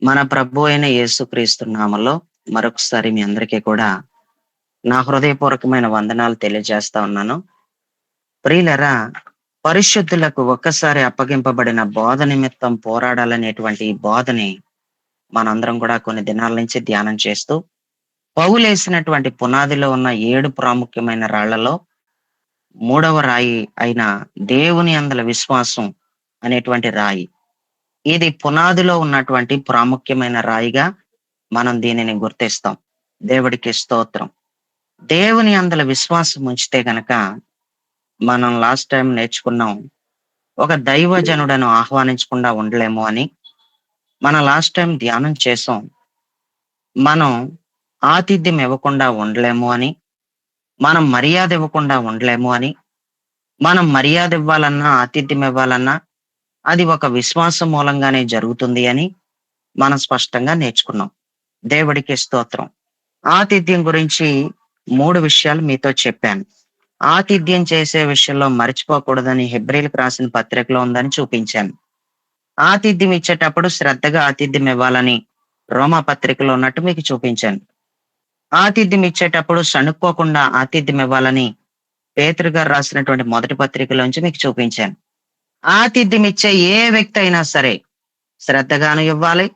మన ప్రభు అయిన యేసుక్రీస్తు నామములో మరొకసారి మీ అందరికీ కూడా నా హృదయపూర్వకమైన వందనాలు తెలియజేస్తా ఉన్నాను. ప్రియులారా, పరిశుద్ధులకు ఒక్కసారి అప్పగింపబడిన బోధ నిమిత్తం పోరాడాలనేటువంటి ఈ బోధని మనందరం కూడా కొన్ని దినాల నుంచి ధ్యానం చేస్తూ, పౌలేసినటువంటి పునాదిలో ఉన్న 7 ప్రాముఖ్యమైన రాళ్లలో మూడవ రాయి అయిన దేవుని యందల విశ్వాసం అనేటువంటి రాయి. ఇది పునాదిలో ఉన్నటువంటి ప్రాముఖ్యమైన రాయిగా మనం దీనిని గుర్తిస్తాం. దేవుడికి స్తోత్రం. దేవుని యందల విశ్వాసం ఉంచితే గనక మనం లాస్ట్ టైం నేర్చుకున్నాం. ఒక దైవజనుడను ఆహ్వానించకుండా ఉండలేము అని. మనం లాస్ట్ టైం ధ్యానం చేసాం. మనం ఆతిథ్యం ఇవ్వకుండా ఉండలేము అని. మనం మర్యాద ఇవ్వకుండా ఉండలేము అని. మనం మర్యాద ఇవ్వాలన్నా, ఆతిథ్యం ఇవ్వాలన్నా అది ఒక విశ్వాసం మూలంగానే జరుగుతుంది అని మనం స్పష్టంగా నేర్చుకున్నాం. దేవుడికి స్తోత్రం. ఆతిథ్యం గురించి 3 విషయాలు మీతో చెప్పాను. ఆతిథ్యం చేసే విషయంలో మర్చిపోకూడదని హెబ్రీయులకు రాసిన పత్రికలో ఉందని చూపించాను. ఆతిథ్యం ఇచ్చేటప్పుడు శ్రద్ధగా ఆతిథ్యం ఇవ్వాలని రోమా పత్రికలో ఉన్నట్టు మీకు చూపించాను. ఆతిథ్యం ఇచ్చేటప్పుడు సణుక్కోకుండా ఆతిథ్యం ఇవ్వాలని పేతురు గారు రాసినటువంటి మొదటి పత్రికలోంచి మీకు చూపించాను. ఆతిథ్యం ఇచ్చే ఏ వ్యక్తి అయినా సరే శ్రద్ధగాను ఇవ్వాలి,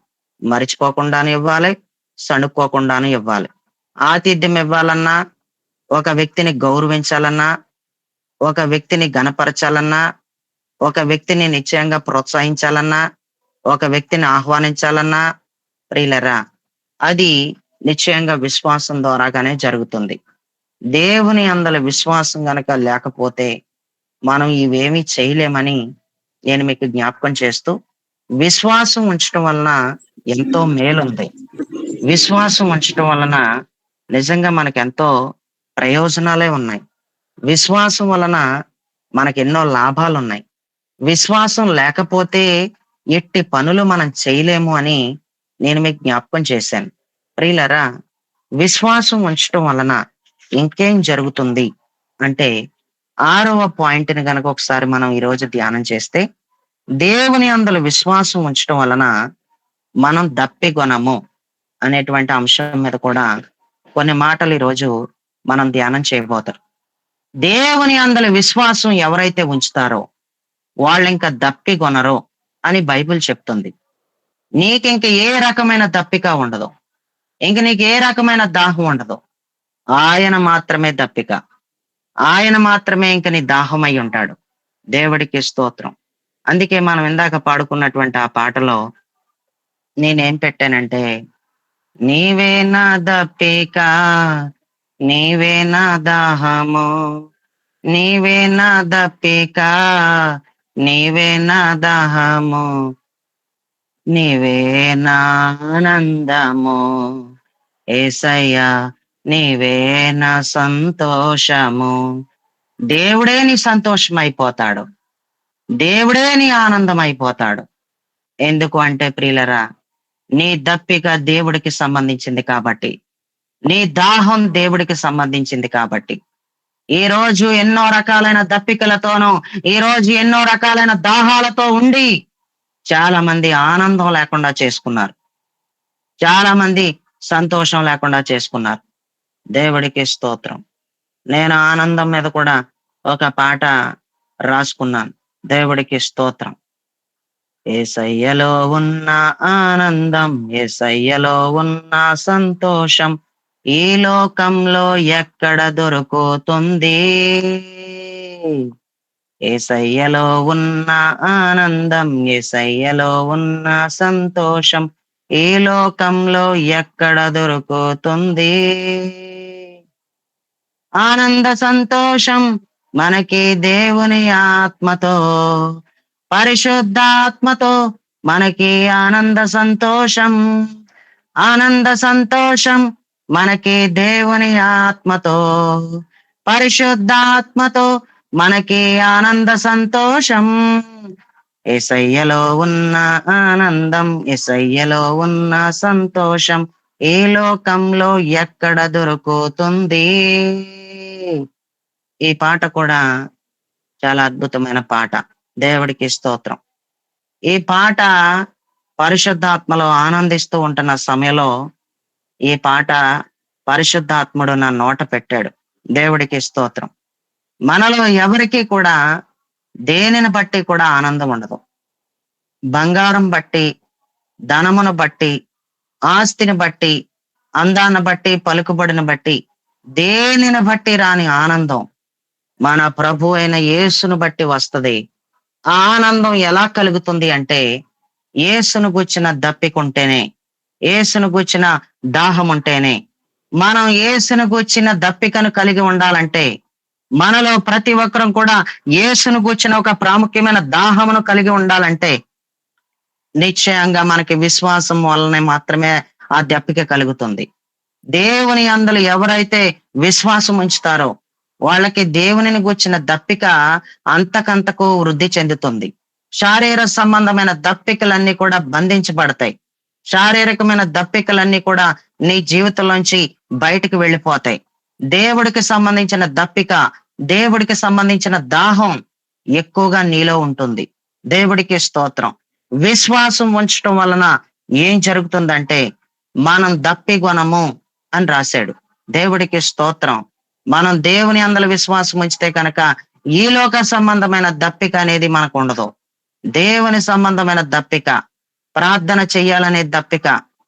మరిచిపోకుండాను ఇవ్వాలి, సణుక్కోకుండాను ఇవ్వాలి. ఆతిథ్యం ఇవ్వాలన్నా, ఒక వ్యక్తిని గౌరవించాలన్నా, ఒక వ్యక్తిని ఘనపరచాలన్నా, ఒక వ్యక్తిని నిశ్చయంగా ప్రోత్సహించాలన్నా, ఒక వ్యక్తిని ఆహ్వానించాలన్నా, ప్రియులరా, అది నిశ్చయంగా విశ్వాసం ద్వారాగానే జరుగుతుంది. దేవుని అందల విశ్వాసం గనక లేకపోతే మనం ఇవేమీ చేయలేమని నేను మీకు జ్ఞాపకం చేస్తూ, విశ్వాసం ఉంచటం వలన ఎంతో మేలుంది. విశ్వాసం ఉంచటం వలన నిజంగా మనకెంతో ప్రయోజనాలే ఉన్నాయి. విశ్వాసం వలన మనకెన్నో లాభాలున్నాయి. విశ్వాసం లేకపోతే ఎట్టి పనులు మనం చేయలేము అని నేను మీకు జ్ఞాపకం చేశాను. ప్రియులారా, విశ్వాసం ఉంచటం వలన ఇంకేం జరుగుతుంది అంటే 6వ పాయింట్‌ని గనక ఒకసారి మనం ఈరోజు ధ్యానం చేస్తే, దేవుని యందల విశ్వాసం ఉంచటం వలన మనం దప్పిగొనము అనేటువంటి అంశం మీద కూడా కొన్ని మాటలు ఈరోజు మనం ధ్యానం చేయబోతాం. దేవుని అందల విశ్వాసం ఎవరైతే ఉంచుతారో వాళ్ళింక దప్పిగొనరు అని బైబిల్ చెప్తుంది. నీకింక ఏ రకమైన దప్పిక ఉండదు. ఇంక నీకు ఏ రకమైన దాహం ఉండదు. ఆయన మాత్రమే దప్పిక. ఆయన మాత్రమే ఇంక నీ దాహమై ఉంటాడు. దేవుడికి స్తోత్రం. అందుకే మనం ఇందాక పాడుకున్నటువంటి ఆ పాటలో నేనేం పెట్టానంటే, నీవే నా దప్పిక, నీవే నా దాహము, నీవే నా దప్పిక, నీవే నా దాహము, నీవే నా ఆనందము, యేసయ్యా నీవే నా సంతోషము. దేవుడే నీ సంతోషం అయిపోతాడు. దేవుడే నీ ఆనందం అయిపోతాడు. ఎందుకు అంటే ప్రియులరా, నీ దప్పిక దేవుడికి సంబంధించింది కాబట్టి, నీ దాహం దేవుడికి సంబంధించింది కాబట్టి, ఈ రోజు ఎన్నో రకాలైన దప్పికలతోనూ, ఈ రోజు ఎన్నో రకాలైన దాహాలతో ఉండి చాలా మంది ఆనందం లేకుండా చేసుకున్నారు. చాలా మంది సంతోషం లేకుండా చేసుకున్నారు. దేవుడికి స్తోత్రం. నేను ఆనందం మీద కూడా ఒక పాట రాసుకున్నాను. దేవుడికి స్తోత్రం. యేసయ్యలో ఉన్న ఆనందం, యేసయ్యలో ఉన్న సంతోషం ఈ లోకంలో ఎక్కడ దొరుకుతుంది? యేసయ్యలో ఉన్న ఆనందం, యేసయ్యలో ఉన్న సంతోషం ఈ లోకంలో ఎక్కడ దొరుకుతుంది? ఆనంద సంతోషం మనకి దేవుని ఆత్మతో, పరిశుద్ధాత్మతో మనకి ఆనంద సంతోషం. ఆనంద సంతోషం మనకి దేవుని ఆత్మతో, పరిశుద్ధాత్మతో మనకి ఆనంద సంతోషం. యేసయ్యలో ఉన్న ఆనందం, యేసయ్యలో ఉన్న సంతోషం ఈ లోకంలో ఎక్కడ దొరుకుతుంది? ఈ పాట కూడా చాలా అద్భుతమైన పాట. దేవుడికి స్తోత్రం. ఈ పాట పరిశుద్ధాత్మలో ఆనందిస్తూ ఉంటున్న సమయంలో ఈ పాట పరిశుద్ధాత్ముడు నా నోట పెట్టాడు. దేవుడికి స్తోత్రం. మనలో ఎవరికి కూడా దేనిని బట్టి కూడా ఆనందం ఉండదు. బంగారం బట్టి, ధనమును బట్టి, ఆస్తిని బట్టి, అందాన్ని బట్టి, పలుకుబడిని బట్టి, దేనిని బట్టి రాని ఆనందం మన ప్రభు అయిన యేసును బట్టి వస్తది. ఆ ఆనందం ఎలా కలుగుతుంది అంటే యేసును గూర్చిన దప్పికుంటేనే, యేసును గూర్చిన దాహం ఉంటేనే. మనం యేసును గూర్చిన దప్పికను కలిగి ఉండాలంటే మనలో ప్రతి ఒక్కరం కూడా యేసును గూర్చిన ఒక ప్రాముఖ్యమైన దాహమును కలిగి ఉండాలంటే నిశ్చయంగా మనకి విశ్వాసం వల్లనే మాత్రమే ఆ దప్పిక కలుగుతుంది. దేవుని అందులో ఎవరైతే విశ్వాసం ఉంచుతారో వాళ్ళకి దేవునిని గూర్చిన దప్పిక అంతకంతకు వృద్ధి చెందుతుంది. శారీర సంబంధమైన దప్పికలన్నీ కూడా బంధించబడతాయి. శారీరకమైన దప్పికలన్నీ కూడా నీ జీవితంలోంచి బయటికి వెళ్ళిపోతాయి. దేవుడికి సంబంధించిన దప్పిక, దేవుడికి సంబంధించిన దాహం ఎక్కువగా నీలో ఉంటుంది. దేవుడికి స్తోత్రం. విశ్వాసం ఉంచడం వలన ఏం జరుగుతుందంటే మనం దప్పిగొనము అని రాశాడు. దేవుడికి స్తోత్రం. మనం దేవుని అందల విశ్వాసం ఉంచితే కనుక ఈ లోక సంబంధమైన దప్పిక అనేది మనకు ఉండదు. దేవుని సంబంధమైన దప్పిక, ప్రార్థన చెయ్యాలనే దప్పిక,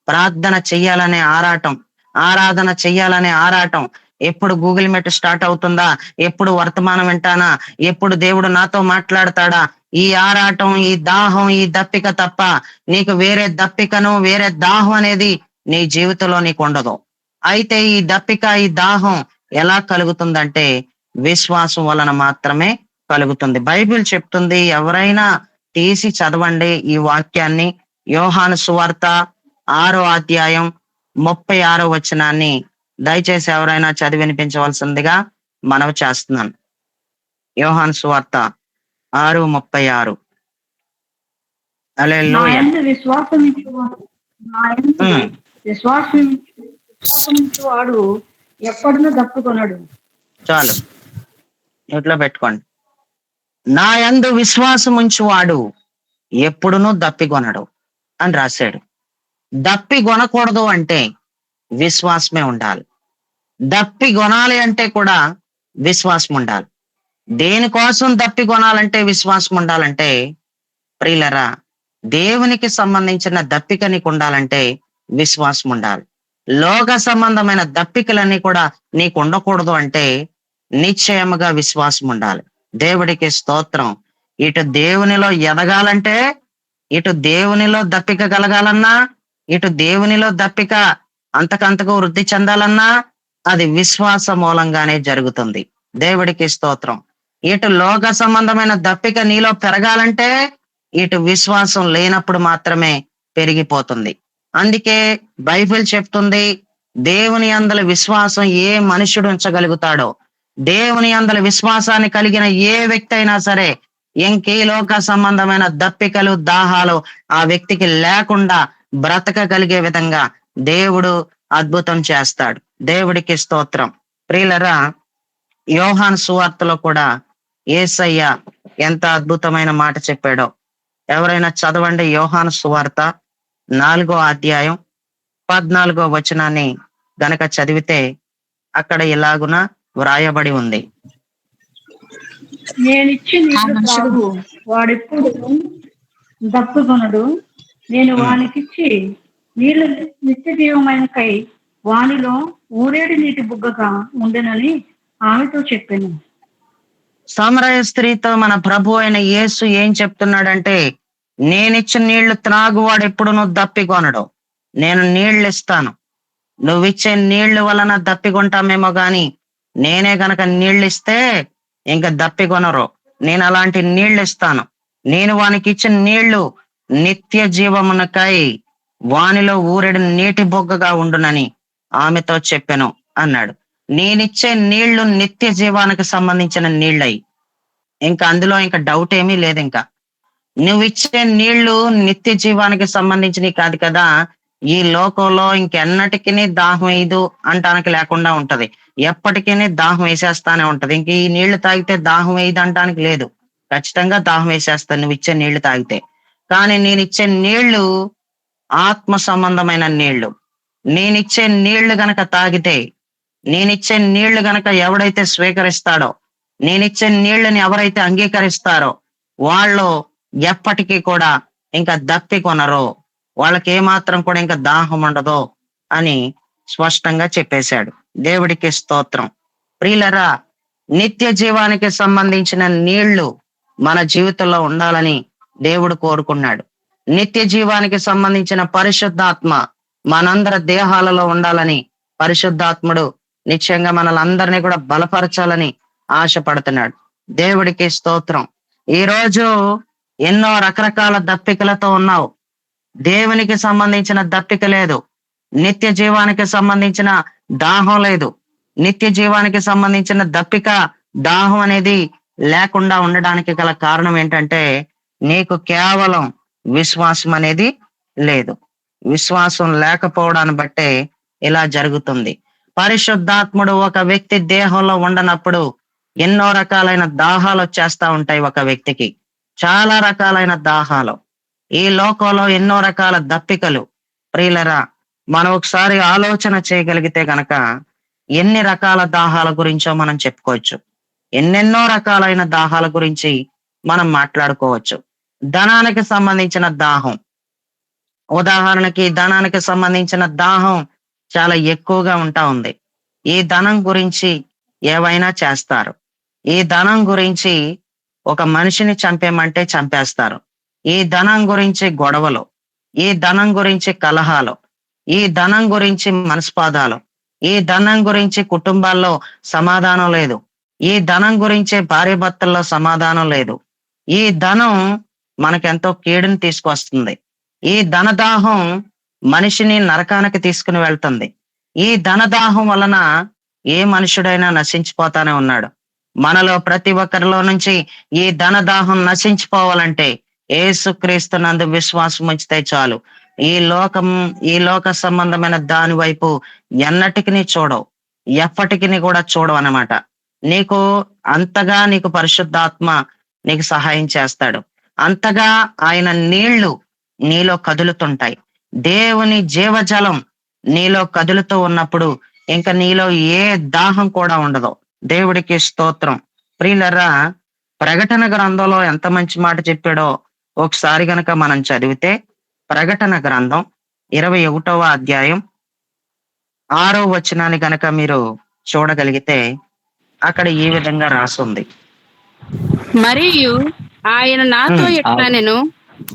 ప్రార్థన చెయ్యాలనే ఆరాటం, ఆరాధన చెయ్యాలనే ఆరాటం, ఎప్పుడు గూగుల్ మీట్ స్టార్ట్ అవుతుందా, ఎప్పుడు వర్తమానం వింటానా, ఎప్పుడు దేవుడు నాతో మాట్లాడతాడా, ఈ ఆరాటం, ఈ దాహం, ఈ దప్పిక తప్ప నీకు వేరే దప్పికను, వేరే దాహం అనేది నీ జీవితంలో నీకు ఉండదు. అయితే ఈ దప్పిక, ఈ దాహం ఎలా కలుగుతుందంటే విశ్వాసం వలన మాత్రమే కలుగుతుంది. బైబిల్ చెప్తుంది, ఎవరైనా తీసి చదవండి ఈ వాక్యాన్ని. యోహాను సువార్త 6వ అధ్యాయం 36వ వచనాన్ని దయచేసి ఎవరైనా చదివి వినిపించవలసిందిగా మనవి చేస్తున్నాను. యోహాను సువార్త 6:36. హల్లెలూయా. వాడు ఎప్పుడునూ దప్పుకొనడు. చాలు, ఇట్లా పెట్టుకోండి. నా యందు విశ్వాసం ఉంచువాడు ఎప్పుడునూ దప్పికొనడు అని రాశాడు. దప్పి కొనకూడదు అంటే విశ్వాసమే ఉండాలి. దప్పి కొనాలి అంటే కూడా విశ్వాసం ఉండాలి. దేనికోసం దప్పి కొనాలంటే విశ్వాసం ఉండాలంటే ప్రియులరా, దేవునికి సంబంధించిన దప్పిక నీకు ఉండాలంటే విశ్వాసం ఉండాలి. లోక సంబంధమైన దప్పికలన్నీ కూడా నీకు ఉండకూడదు అంటే నిశ్చయముగా విశ్వాసం ఉండాలి. దేవుడికి స్తోత్రం. ఇటు దేవునిలో ఎదగాలంటే, ఇటు దేవునిలో దప్పిక కలగాలన్నా, ఇటు దేవునిలో దప్పిక అంతకంతకు వృద్ధి చెందాలన్నా అది విశ్వాస మూలంగానే జరుగుతుంది. దేవుడికి స్తోత్రం. ఇటు లోక సంబంధమైన దప్పిక నీలో పెరగాలంటే ఇటు విశ్వాసం లేనప్పుడు మాత్రమే పెరిగిపోతుంది. అందుకే బైబిల్ చెప్తుంది, దేవుని అందల విశ్వాసం ఏ మనుషుడు ఉంచగలుగుతాడో, దేవుని అందల విశ్వాసాన్ని కలిగిన ఏ వ్యక్తి అయినా సరే ఇంకే లోక సంబంధమైన దప్పికలు, దాహాలు ఆ వ్యక్తికి లేకుండా బ్రతకగలిగే విధంగా దేవుడు అద్భుతం చేస్తాడు. దేవుడికి స్తోత్రం. ప్రియులరా, యోహాను సువార్తలో కూడా యేసయ్య ఎంత అద్భుతమైన మాట చెప్పాడో ఎవరైనా చదవండి. యోహాను సువార్త 4వ అధ్యాయం 14వ వచనాన్ని గనక చదివితే అక్కడ ఇలాగున వ్రాయబడి ఉంది. నేనిచ్చి నీళ్లు త్రాగు, వాడెప్పుడు దప్పుకొనడు. నేను వానికిచ్చి నీళ్లు నిత్య జీవమైనకై వానిలో ఊరేడి నీటి బుగ్గగా ఉండెనని ఆమెతో చెప్పాను. సమరయ స్త్రీతో మన ప్రభు అయిన యేసు ఏం చెప్తున్నాడంటే, నేనిచ్చిన నీళ్లు త్రాగువాడు ఎప్పుడు నువ్వు దప్పికొనడు. నేను నీళ్లు ఇస్తాను. నువ్విచ్చే నీళ్లు వలన దప్పికొంటామేమో గాని నేనే గనక నీళ్లు ఇస్తే ఇంకా దప్పికొనరు. నేను అలాంటి నీళ్లు ఇస్తాను. నేను వానికి ఇచ్చిన నీళ్లు నిత్య జీవమునకై వానిలో ఊరెడు నీటి బొగ్గగా ఉండునని ఆమెతో చెప్పాను అన్నాడు. నేనిచ్చే నీళ్లు నిత్య జీవానికి సంబంధించిన నీళ్ళయి. ఇంకా అందులో ఇంకా డౌట్ ఏమీ లేదు. ఇంకా నువ్వు ఇచ్చే నీళ్లు నిత్య జీవానికి సంబంధించినవి కాదు కదా, ఈ లోకంలో ఇంకెన్నటికీ దాహం వేయదు అంటానికి లేకుండా ఉంటది. ఎప్పటికీ దాహం వేసేస్తానే ఉంటది. ఇంక ఈ నీళ్లు తాగితే దాహం వేయదు అంటానికి లేదు. ఖచ్చితంగా దాహం వేసేస్తాను నువ్వు ఇచ్చే నీళ్లు తాగితే. కానీ నేను ఇచ్చే నీళ్లు ఆత్మ సంబంధమైన నీళ్లు. నేనిచ్చే నీళ్లు గనక తాగితే, నేనిచ్చే నీళ్లు గనక ఎవడైతే స్వీకరిస్తాడో, నేనిచ్చే నీళ్ళని ఎవరైతే అంగీకరిస్తారో వాళ్ళు ఎప్పటికీ కూడా ఇంకా దప్పి కొనరు, వాళ్ళకి ఏమాత్రం కూడా ఇంకా దాహం ఉండదు అని స్పష్టంగా చెప్పేశాడు. దేవుడికి స్తోత్రం. ప్రియులరా, నిత్య జీవానికి సంబంధించిన నీళ్లు మన జీవితంలో ఉండాలని దేవుడు కోరుకున్నాడు. నిత్య జీవానికి సంబంధించిన పరిశుద్ధాత్మ మనందరి దేహాలలో ఉండాలని పరిశుద్ధాత్ముడు నిశ్చయంగా మనలందరినీ కూడా బలపరచాలని ఆశపడుతున్నాడు. దేవుడికి స్తోత్రం. ఈ రోజు ఎన్నో రకరకాల దప్పికలతో ఉన్నావు. దేవునికి సంబంధించిన దప్పిక లేదు, నిత్య జీవానికి సంబంధించిన దాహం లేదు. నిత్య జీవానికి సంబంధించిన దప్పిక, దాహం అనేది లేకుండా ఉండడానికి గల కారణం ఏంటంటే నీకు కేవలం విశ్వాసం అనేది లేదు. విశ్వాసం లేకపోవడాన్ని బట్టే ఇలా జరుగుతుంది. పరిశుద్ధాత్ముడు ఒక వ్యక్తి దేహంలో ఉండనప్పుడు ఎన్నో రకాలైన దాహాలు వచ్చేస్తా ఉంటాయి ఒక వ్యక్తికి, చాలా రకాలైన దాహాలు. ఈ లోకంలో ఎన్నో రకాల దప్పికలు. ప్రియులరా, మనం ఒకసారి ఆలోచన చేయగలిగితే గనక ఎన్ని రకాల దాహాల గురించో మనం చెప్పుకోవచ్చు. ఎన్నెన్నో రకాలైన దాహాల గురించి మనం మాట్లాడుకోవచ్చు. ధనానికి సంబంధించిన దాహం, ఉదాహరణకి ధనానికి సంబంధించిన దాహం చాలా ఎక్కువగా ఉంటా ఉంది. ఈ ధనం గురించి ఏవైనా చేస్తారు. ఈ ధనం గురించి ఒక మనిషిని చంపేమంటే చంపేస్తారు. ఈ ధనం గురించి గొడవలు, ఈ ధనం గురించి కలహాలు, ఈ ధనం గురించి మనస్పాదాలు, ఈ ధనం గురించి కుటుంబాల్లో సమాధానం లేదు, ఈ ధనం గురించే భార్యాభర్తల్లో సమాధానం లేదు. ఈ ధనం మనకెంతో కీడుని తీసుకొస్తుంది. ఈ ధనదాహం మనిషిని నరకానికి తీసుకుని వెళ్తుంది. ఈ ధనదాహం వలన ఏ మనుషుడైనా నశించిపోతానే ఉన్నాడు. మనలో ప్రతి ఒక్కరిలో నుంచి ఈ ధనదాహం నశించిపోవాలంటే యేసుక్రీస్తు నందు విశ్వాసం ఉంచితే చాలు. ఈ లోక సంబంధమైన దాని వైపు ఎన్నటికి చూడవు, ఎప్పటికి కూడా చూడవు అన్నమాట. నీకు అంతగా నీకు పరిశుద్ధాత్మ నీకు సహాయం చేస్తాడు. అంతగా ఆయన నీళ్లు నీలో కదులుతుంటాయి. దేవుని జీవజలం నీలో కదులుతూ ఉన్నప్పుడు ఇంకా నీలో ఏ దాహం కూడా ఉండదు. దేవుడికి స్తోత్రం. ప్రియులరా, ప్రకటన గ్రంథంలో ఎంత మంచి మాట చెప్పాడో ఒకసారి గనక మనం చదివితే, ప్రకటన గ్రంథం 21వ అధ్యాయం 6వ వచనాన్ని గనక మీరు చూడగలిగితే అక్కడ ఈ విధంగా రాసుంది. మరియు ఆయన నాతో ఇట్లనెను,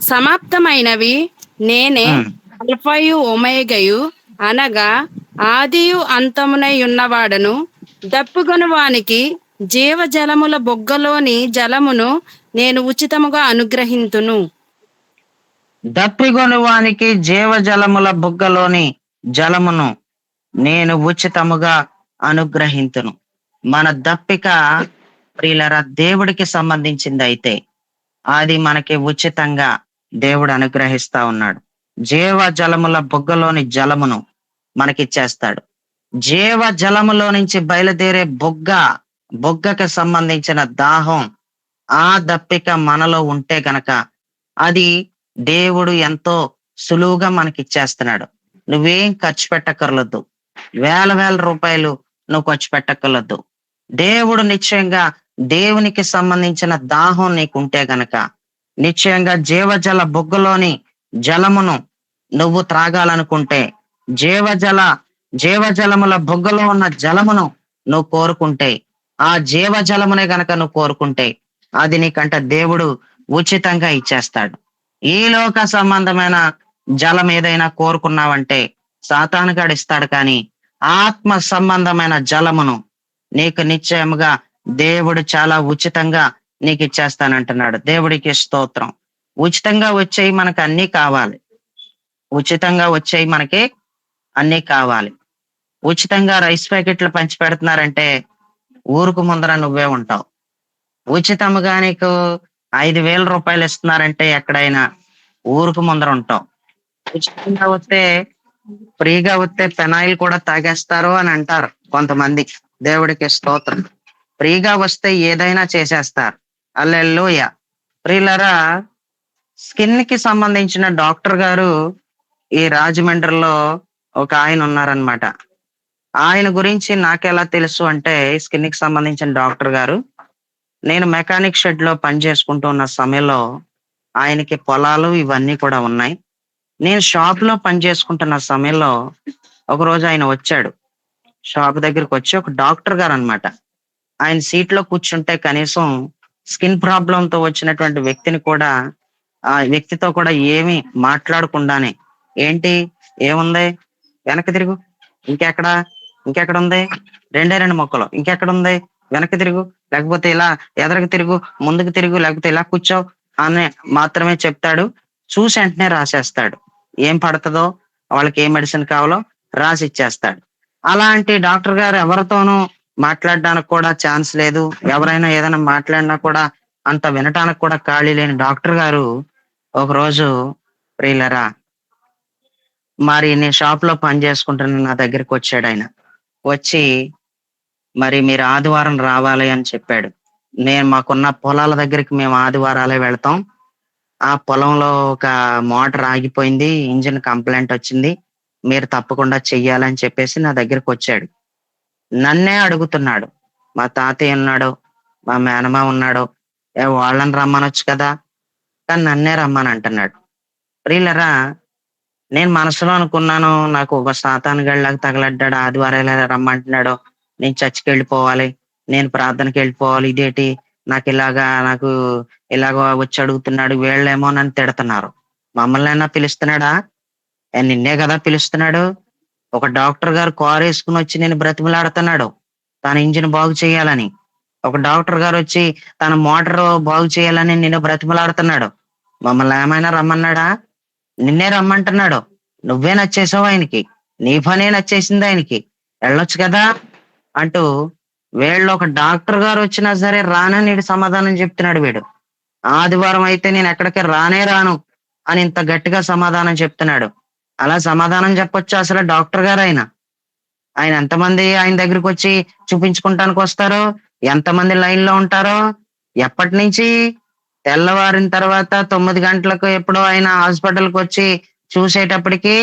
సమాప్తమైనవి నేనే అల్ఫయు ఒమేగయు, అనగా ఆదియు అంతమునై ఉన్నవాడను. దప్పుగొను వానికి జీవజలముల బొగ్గలోని జలమును నేను ఉచితముగా అనుగ్రహింతును. దప్పిగొను వానికి జీవజలముల బుగ్గలోని జలమును నేను ఉచితముగా అనుగ్రహింతును. మన దప్పిక ప్రియులరా దేవుడికి సంబంధించింది అయితే అది మనకి ఉచితంగా దేవుడు అనుగ్రహిస్తా ఉన్నాడు. జీవ జలముల బుగ్గలోని జలమును మనకిచ్చేస్తాడు. జీవ జలములో నుంచి బయలుదేరే బొగ్గకి సంబంధించిన దాహం, ఆ దప్పిక మనలో ఉంటే గనక అది దేవుడు ఎంతో సులువుగా మనకిచ్చేస్తున్నాడు. నువ్వేం ఖర్చు పెట్టక్కర్లేదు, వేల రూపాయలు నువ్వు ఖర్చు పెట్టక్కర్లేదు. దేవుడు నిశ్చయంగా దేవునికి సంబంధించిన దాహం నీకుంటే గనక నిశ్చయంగా జీవజల బొగ్గలోని జలమును నువ్వు త్రాగాలనుకుంటే, జీవజలముల బొగ్గలో ఉన్న జలమును నువ్వు కోరుకుంటే, ఆ జీవజలమునే గనక నువ్వు కోరుకుంటే అది నీకంట దేవుడు ఉచితంగా ఇచ్చేస్తాడు. ఈ లోక సంబంధమైన జలం ఏదైనా కోరుకున్నావంటే సాతానుగాడు ఇస్తాడు, కానీ ఆత్మ సంబంధమైన జలమును నీకు నిశ్చయముగా దేవుడు చాలా ఉచితంగా నీకు ఇచ్చేస్తానంటున్నాడు. దేవుడికి స్తోత్రం. ఉచితంగా వచ్చేవి మనకు అన్ని కావాలి. ఉచితంగా వచ్చేవి మనకి అన్ని కావాలి. ఉచితంగా రైస్ ప్యాకెట్లు పంచి పెడుతున్నారంటే ఊరుకు ముందర నువ్వే ఉంటావు. ఉచితముగా నీకు 5,000 రూపాయలు ఇస్తున్నారంటే ఎక్కడైనా ఊరుకు ముందర ఉంటావు. ఉచితంగా వస్తే, ఫ్రీగా వస్తే పెనాయిల్ కూడా తాగేస్తారు అని అంటారు కొంతమంది. దేవుడికి స్తోత్రం. ఫ్రీగా వస్తే ఏదైనా చేసేస్తారు. హల్లెలూయా. ప్రియులరా, స్కిన్ కి సంబంధించిన డాక్టర్ గారు ఈ రాజమండ్రిలో ఒక ఆయన ఉన్నారనమాట. ఆయన గురించి నాకెలా తెలుసు అంటే స్కిన్ కి సంబంధించిన డాక్టర్ గారు. నేను మెకానిక్ షెడ్ లో పని చేసుకుంటూ ఉన్న సమయంలో ఆయనకి పొలాలు ఇవన్నీ కూడా ఉన్నాయి. నేను షాప్ లో పని చేసుకుంటున్న సమయంలో ఒకరోజు ఆయన వచ్చాడు. షాప్ దగ్గరికి వచ్చి ఒక డాక్టర్ గారు అన్నమాట. ఆయన సీట్ లో కూర్చుంటే కనీసం స్కిన్ ప్రాబ్లమ్ తో వచ్చినటువంటి వ్యక్తిని కూడా ఆ వ్యక్తితో కూడా ఏమీ మాట్లాడకుండానే, ఏంటి, ఏముంది, వెనక్కి తిరుగు, ఇంకెక్కడ, ఇంకెక్కడ ఉంది, రెండే రెండు మొక్కలు, ఇంకెక్కడ ఉంది, వెనక్కి తిరుగు, లేకపోతే ఇలా ఎదరికి తిరుగు, ముందుకు తిరుగు, లేకపోతే ఇలా కూర్చో అని మాత్రమే చెప్తాడు. చూసి వెంటనే రాసేస్తాడు. ఏం పడుతుందో, వాళ్ళకి ఏ మెడిసిన్ కావాలో రాసి ఇచ్చేస్తాడు. అలాంటి డాక్టర్ గారు ఎవరితోనూ మాట్లాడడానికి కూడా ఛాన్స్ లేదు. ఎవరైనా ఏదైనా మాట్లాడినా కూడా అంత వినటానికి కూడా ఖాళీ లేని డాక్టర్ గారు ఒకరోజు, ప్రియులరా, మరి నేను షాప్ లో పని చేసుకుంటున్న నా దగ్గరికి వచ్చాడు ఆయన. వచ్చి మరి మీరు ఆదివారం రావాలి అని చెప్పాడు. నేను మాకున్న పొలాల దగ్గరికి మేము ఆదివారాలే వెళ్తాం. ఆ పొలంలో ఒక మోటార్ ఆగిపోయింది, ఇంజిన్ కంప్లైంట్ వచ్చింది, మీరు తప్పకుండా చెయ్యాలని చెప్పేసి నా దగ్గరికి వచ్చాడు. నన్నే అడుగుతున్నాడు. మా తాతయ్య ఉన్నాడు, మా మేనమామ ఉన్నాడు, వాళ్ళని రమ్మనొచ్చు కదా, కానీ నన్నే రమ్మని అంటున్నాడు. ప్రియులరా, నేను మనసులో అనుకున్నాను, నాకు ఒక సాతాను గడిలాగా తగలడ్డాడు, ఆదివారాలు రమ్మంటున్నాడు, నేను చర్చికి వెళ్ళిపోవాలి, నేను ప్రార్థనకి వెళ్ళిపోవాలి, ఇదేటి నాకు ఇలాగ వచ్చి అడుగుతున్నాడు, వీళ్ళేమో నన్ను తిడుతున్నారు, మమ్మల్ని అయినా పిలుస్తున్నాడా, నిన్నే కదా పిలుస్తున్నాడు. ఒక డాక్టర్ గారు కారు వేసుకుని వచ్చి నేను బ్రతిమలాడుతున్నాడు తన ఇంజిన్ బాగు చేయాలని. ఒక డాక్టర్ గారు వచ్చి తన మోటార్ బాగు చేయాలని నిన్ను బ్రతిమలాడుతున్నాడు. మమ్మల్ని ఏమైనా రమ్మన్నాడా? నిన్నే రమ్మంటున్నాడు. నువ్వే నచ్చేసావు ఆయనకి, నీ పనే నచ్చేసింది ఆయనకి, వెళ్ళొచ్చు కదా అంటూ వీళ్ళు ఒక డాక్టర్ గారు వచ్చినా సరే రానని వీడు సమాధానం చెప్తున్నాడు. వీడు ఆదివారం అయితే నేను ఎక్కడికి రానే రాను అని ఇంత గట్టిగా సమాధానం చెప్తున్నాడు. అలా సమాధానం చెప్పొచ్చు అసలు డాక్టర్ గారు ఆయన? ఆయన ఎంతమంది ఆయన దగ్గరికి వచ్చి చూపించుకుంటానికి వస్తారో, ఎంతమంది లైన్ లో ఉంటారో, ఎప్పటి నుంచి? తెల్లవారిన తర్వాత 9 గంటలకు ఎప్పుడో ఆయన హాస్పిటల్కి వచ్చి చూసేటప్పటికి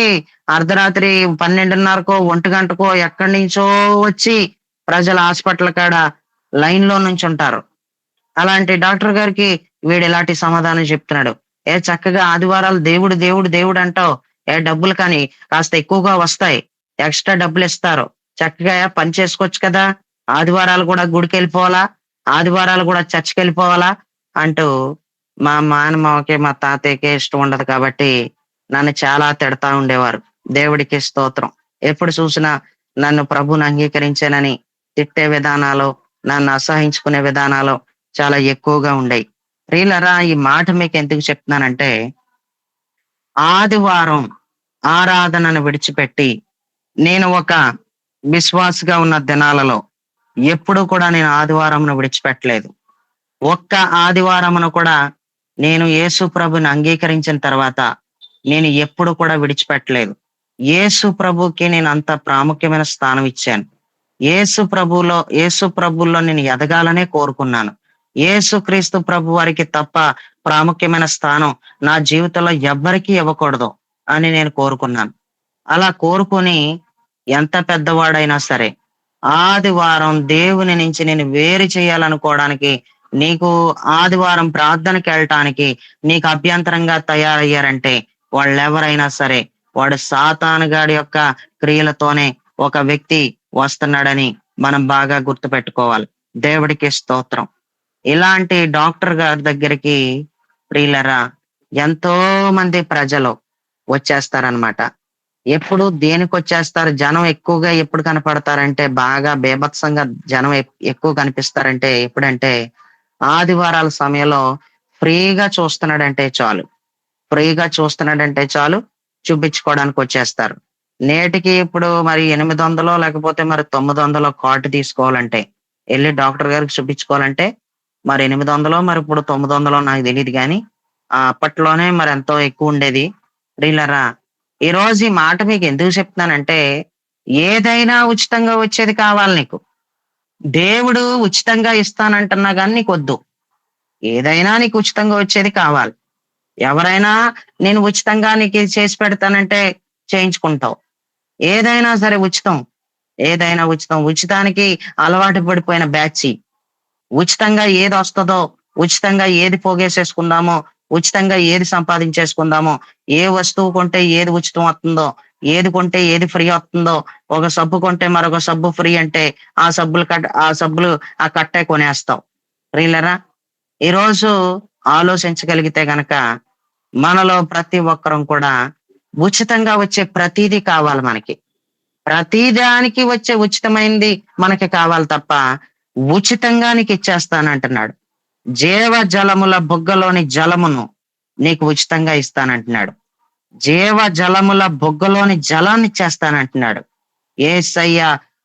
అర్ధరాత్రి 12:30కో 1 గంటకో ఎక్కడి నుంచో వచ్చి ప్రజలు హాస్పిటల్ కాడ లైన్ లో నుంచి ఉంటారు. అలాంటి డాక్టర్ గారికి వీడు ఇలాంటి సమాధానం చెప్తున్నాడు. చక్కగా ఆదివారాలు దేవుడు దేవుడు దేవుడు అంటావు, డబ్బులు కానీ కాస్త ఎక్కువగా వస్తాయి, ఎక్స్ట్రా డబ్బులు ఇస్తారు, చక్కగా పని చేసుకోవచ్చు కదా, ఆదివారాలు కూడా గుడికి వెళ్ళిపోవాలా, ఆదివారాలు కూడా చర్చికి వెళ్ళిపోవాలా అంటూ మా మానమ్మకి మా తాతయ్యకి ఇష్టం ఉండదు కాబట్టి నన్ను చాలా తిడతా ఉండేవారు. దేవుడికి స్తోత్రం. ఎప్పుడు చూసినా నన్ను ప్రభుని అంగీకరించానని తిట్టే విధానాలు, నన్ను అసహించుకునే విధానాలు చాలా ఎక్కువగా ఉండేవి. ప్రియులరా, ఈ మాట మీకు ఎందుకు చెప్తున్నానంటే, ఆదివారం ఆరాధనను విడిచిపెట్టి నేను ఒక విశ్వాసగా ఉన్న దినాలలో ఎప్పుడు కూడా నేను ఆదివారంను విడిచిపెట్టలేదు. ఒక్క ఆదివారమును కూడా నేను యేసు ప్రభుని అంగీకరించిన తర్వాత నేను ఎప్పుడు కూడా విడిచిపెట్టలేదు. యేసు ప్రభుకి నేను అంత ప్రాముఖ్యమైన స్థానం ఇచ్చాను. యేసు ప్రభుల్లో నేను ఎదగాలనే కోరుకున్నాను. యేసు క్రీస్తు ప్రభు వారికి తప్ప ప్రాముఖ్యమైన స్థానం నా జీవితంలో ఎవ్వరికీ ఇవ్వకూడదు అని నేను కోరుకున్నాను. అలా కోరుకొని ఎంత పెద్దవాడైనా సరే ఆదివారం దేవుని నుంచి నేను వేరు చేయాలనుకోవడానికి, నీకు ఆదివారం ప్రార్థనకి వెళ్ళటానికి నీకు అభ్యంతరంగా తయారయ్యారంటే వాళ్ళెవరైనా సరే వాడు సాతానుగాడి యొక్క క్రియలతోనే ఒక వ్యక్తి వస్తున్నాడని మనం బాగా గుర్తు పెట్టుకోవాలి. దేవుడికి స్తోత్రం. ఇలాంటి డాక్టర్ గారి దగ్గరికి, ప్రియులరా, ఎంతో మంది ప్రజలు వచ్చేస్తారనమాట. ఎప్పుడు దేనికి వచ్చేస్తారు? జనం ఎక్కువగా ఎప్పుడు కనపడతారంటే, బాగా బీభత్సంగా జనం ఎక్కువ కనిపిస్తారంటే ఎప్పుడంటే, ఆదివారాల సమయంలో ఫ్రీగా చూస్తున్నాడంటే చాలు, చూపించుకోవడానికి వచ్చేస్తారు. నేటికి ఇప్పుడు మరి 800 లేకపోతే మరి 900 కార్డు తీసుకోవాలంటే, వెళ్ళి డాక్టర్ గారికి చూపించుకోవాలంటే మరి 800 మరి ఇప్పుడు 900 నాకు తెలియదు కానీ అప్పట్లోనే మరి ఎంతో ఎక్కువ ఉండేది. ప్రియులరా, ఈ రోజు ఈ మాట మీకు ఎందుకు చెప్తున్నానంటే, ఏదైనా ఉచితంగా వచ్చేది కావాలి నీకు. దేవుడు ఉచితంగా ఇస్తానంటున్నా కానీ నీకు వద్దు. ఏదైనా నీకు ఉచితంగా వచ్చేది కావాలి. ఎవరైనా నేను ఉచితంగా నీకు ఇది చేసి పెడతానంటే చేయించుకుంటావు. ఏదైనా సరే ఉచితం, ఏదైనా ఉచితం. ఉచితానికి అలవాటు పడిపోయిన బ్యాచ్. ఉచితంగా ఏది వస్తుందో, ఉచితంగా ఏది పోగేసేసుకుందామో, ఉచితంగా ఏది సంపాదించేసుకుందామో, ఏ వస్తువు కొంటే ఏది ఉచితం వస్తుందో, ఏది కొంటే ఏది ఫ్రీ వస్తుందో, ఒక సబ్బు కొంటే మరొక సబ్బు ఫ్రీ అంటే ఆ సబ్బులు ఆ కట్టే కొనేస్తావు. ప్రియులరా, ఈరోజు ఆలోచించగలిగితే గనక మనలో ప్రతి ఒక్కరం కూడా ఉచితంగా వచ్చే ప్రతిదీ కావాలి మనకి. ప్రతిదానికి వచ్చే ఉచితమైంది మనకి కావాలి తప్ప ఉచితంగా నీకు ఇచ్చేస్తానంటున్నాడు. జీవ జలముల బుగ్గలోని జలమును నీకు ఉచితంగా ఇస్తానంటున్నాడు. జీవ జలముల బుగ్గలోని జలాన్ని ఇచ్చేస్తానంటున్నాడు. యేసయ్య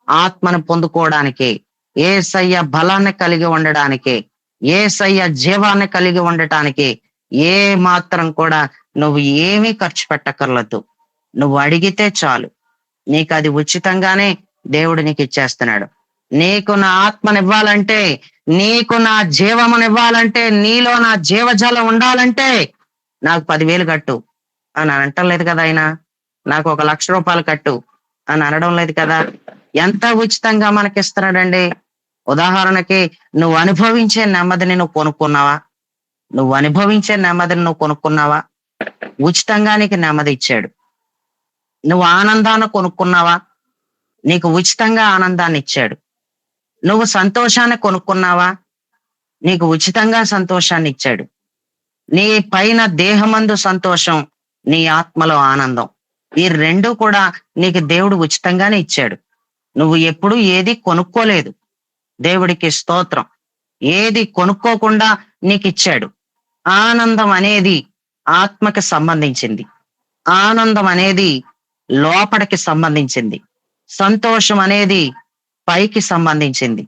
ఆత్మను పొందుకోవడానికి, యేసయ్య బలాన్ని కలిగి ఉండడానికి, యేసయ్య జీవాన్ని కలిగి ఉండటానికి ఏ మాత్రం కూడా నువ్వు ఏమీ ఖర్చు పెట్టక్కర్లేదు. నువ్వు అడిగితే చాలు, నీకు అది ఉచితంగానే దేవుడు నీకు ఇచ్చేస్తున్నాడు. నీకు నా ఆత్మనివ్వాలంటే, నీకు నా జీవమునివ్వాలంటే, నీలో నా జీవజలం ఉండాలంటే నాకు 10,000 కట్టు అని అనటం లేదు కదా ఆయన. నాకు 1,00,000 రూపాయలు కట్టు అని అనడం లేదు కదా. ఎంత ఉచితంగా మనకిస్తున్నాడండి. ఉదాహరణకి, నువ్వు అనుభవించే నెమ్మదిని నువ్వు కొనుక్కున్నావా? నువ్వు అనుభవించే నెమ్మదిని నువ్వు కొనుక్కున్నావా? ఉచితంగా నీకు నెమ్మది ఇచ్చాడు. నువ్వు ఆనందాన్ని కొనుక్కున్నావా? నీకు ఉచితంగా ఆనందాన్ని ఇచ్చాడు. నువ్వు సంతోషాన్ని కొనుక్కున్నావా? నీకు ఉచితంగా సంతోషాన్ని ఇచ్చాడు. నీ పైన దేహమందు సంతోషం, నీ ఆత్మలో ఆనందం, ఈ రెండు కూడా నీకు దేవుడు ఉచితంగానే ఇచ్చాడు. నువ్వు ఎప్పుడు ఏది కొనుక్కోలేదు. దేవుడికి స్తోత్రం. ఏది కొనుక్కోకుండా నీకు ఇచ్చాడు. ఆనందం అనేది ఆత్మకి సంబంధించింది. ఆనందం అనేది లోపలికి సంబంధించింది. సంతోషం అనేది పైకి సంబంధించింది.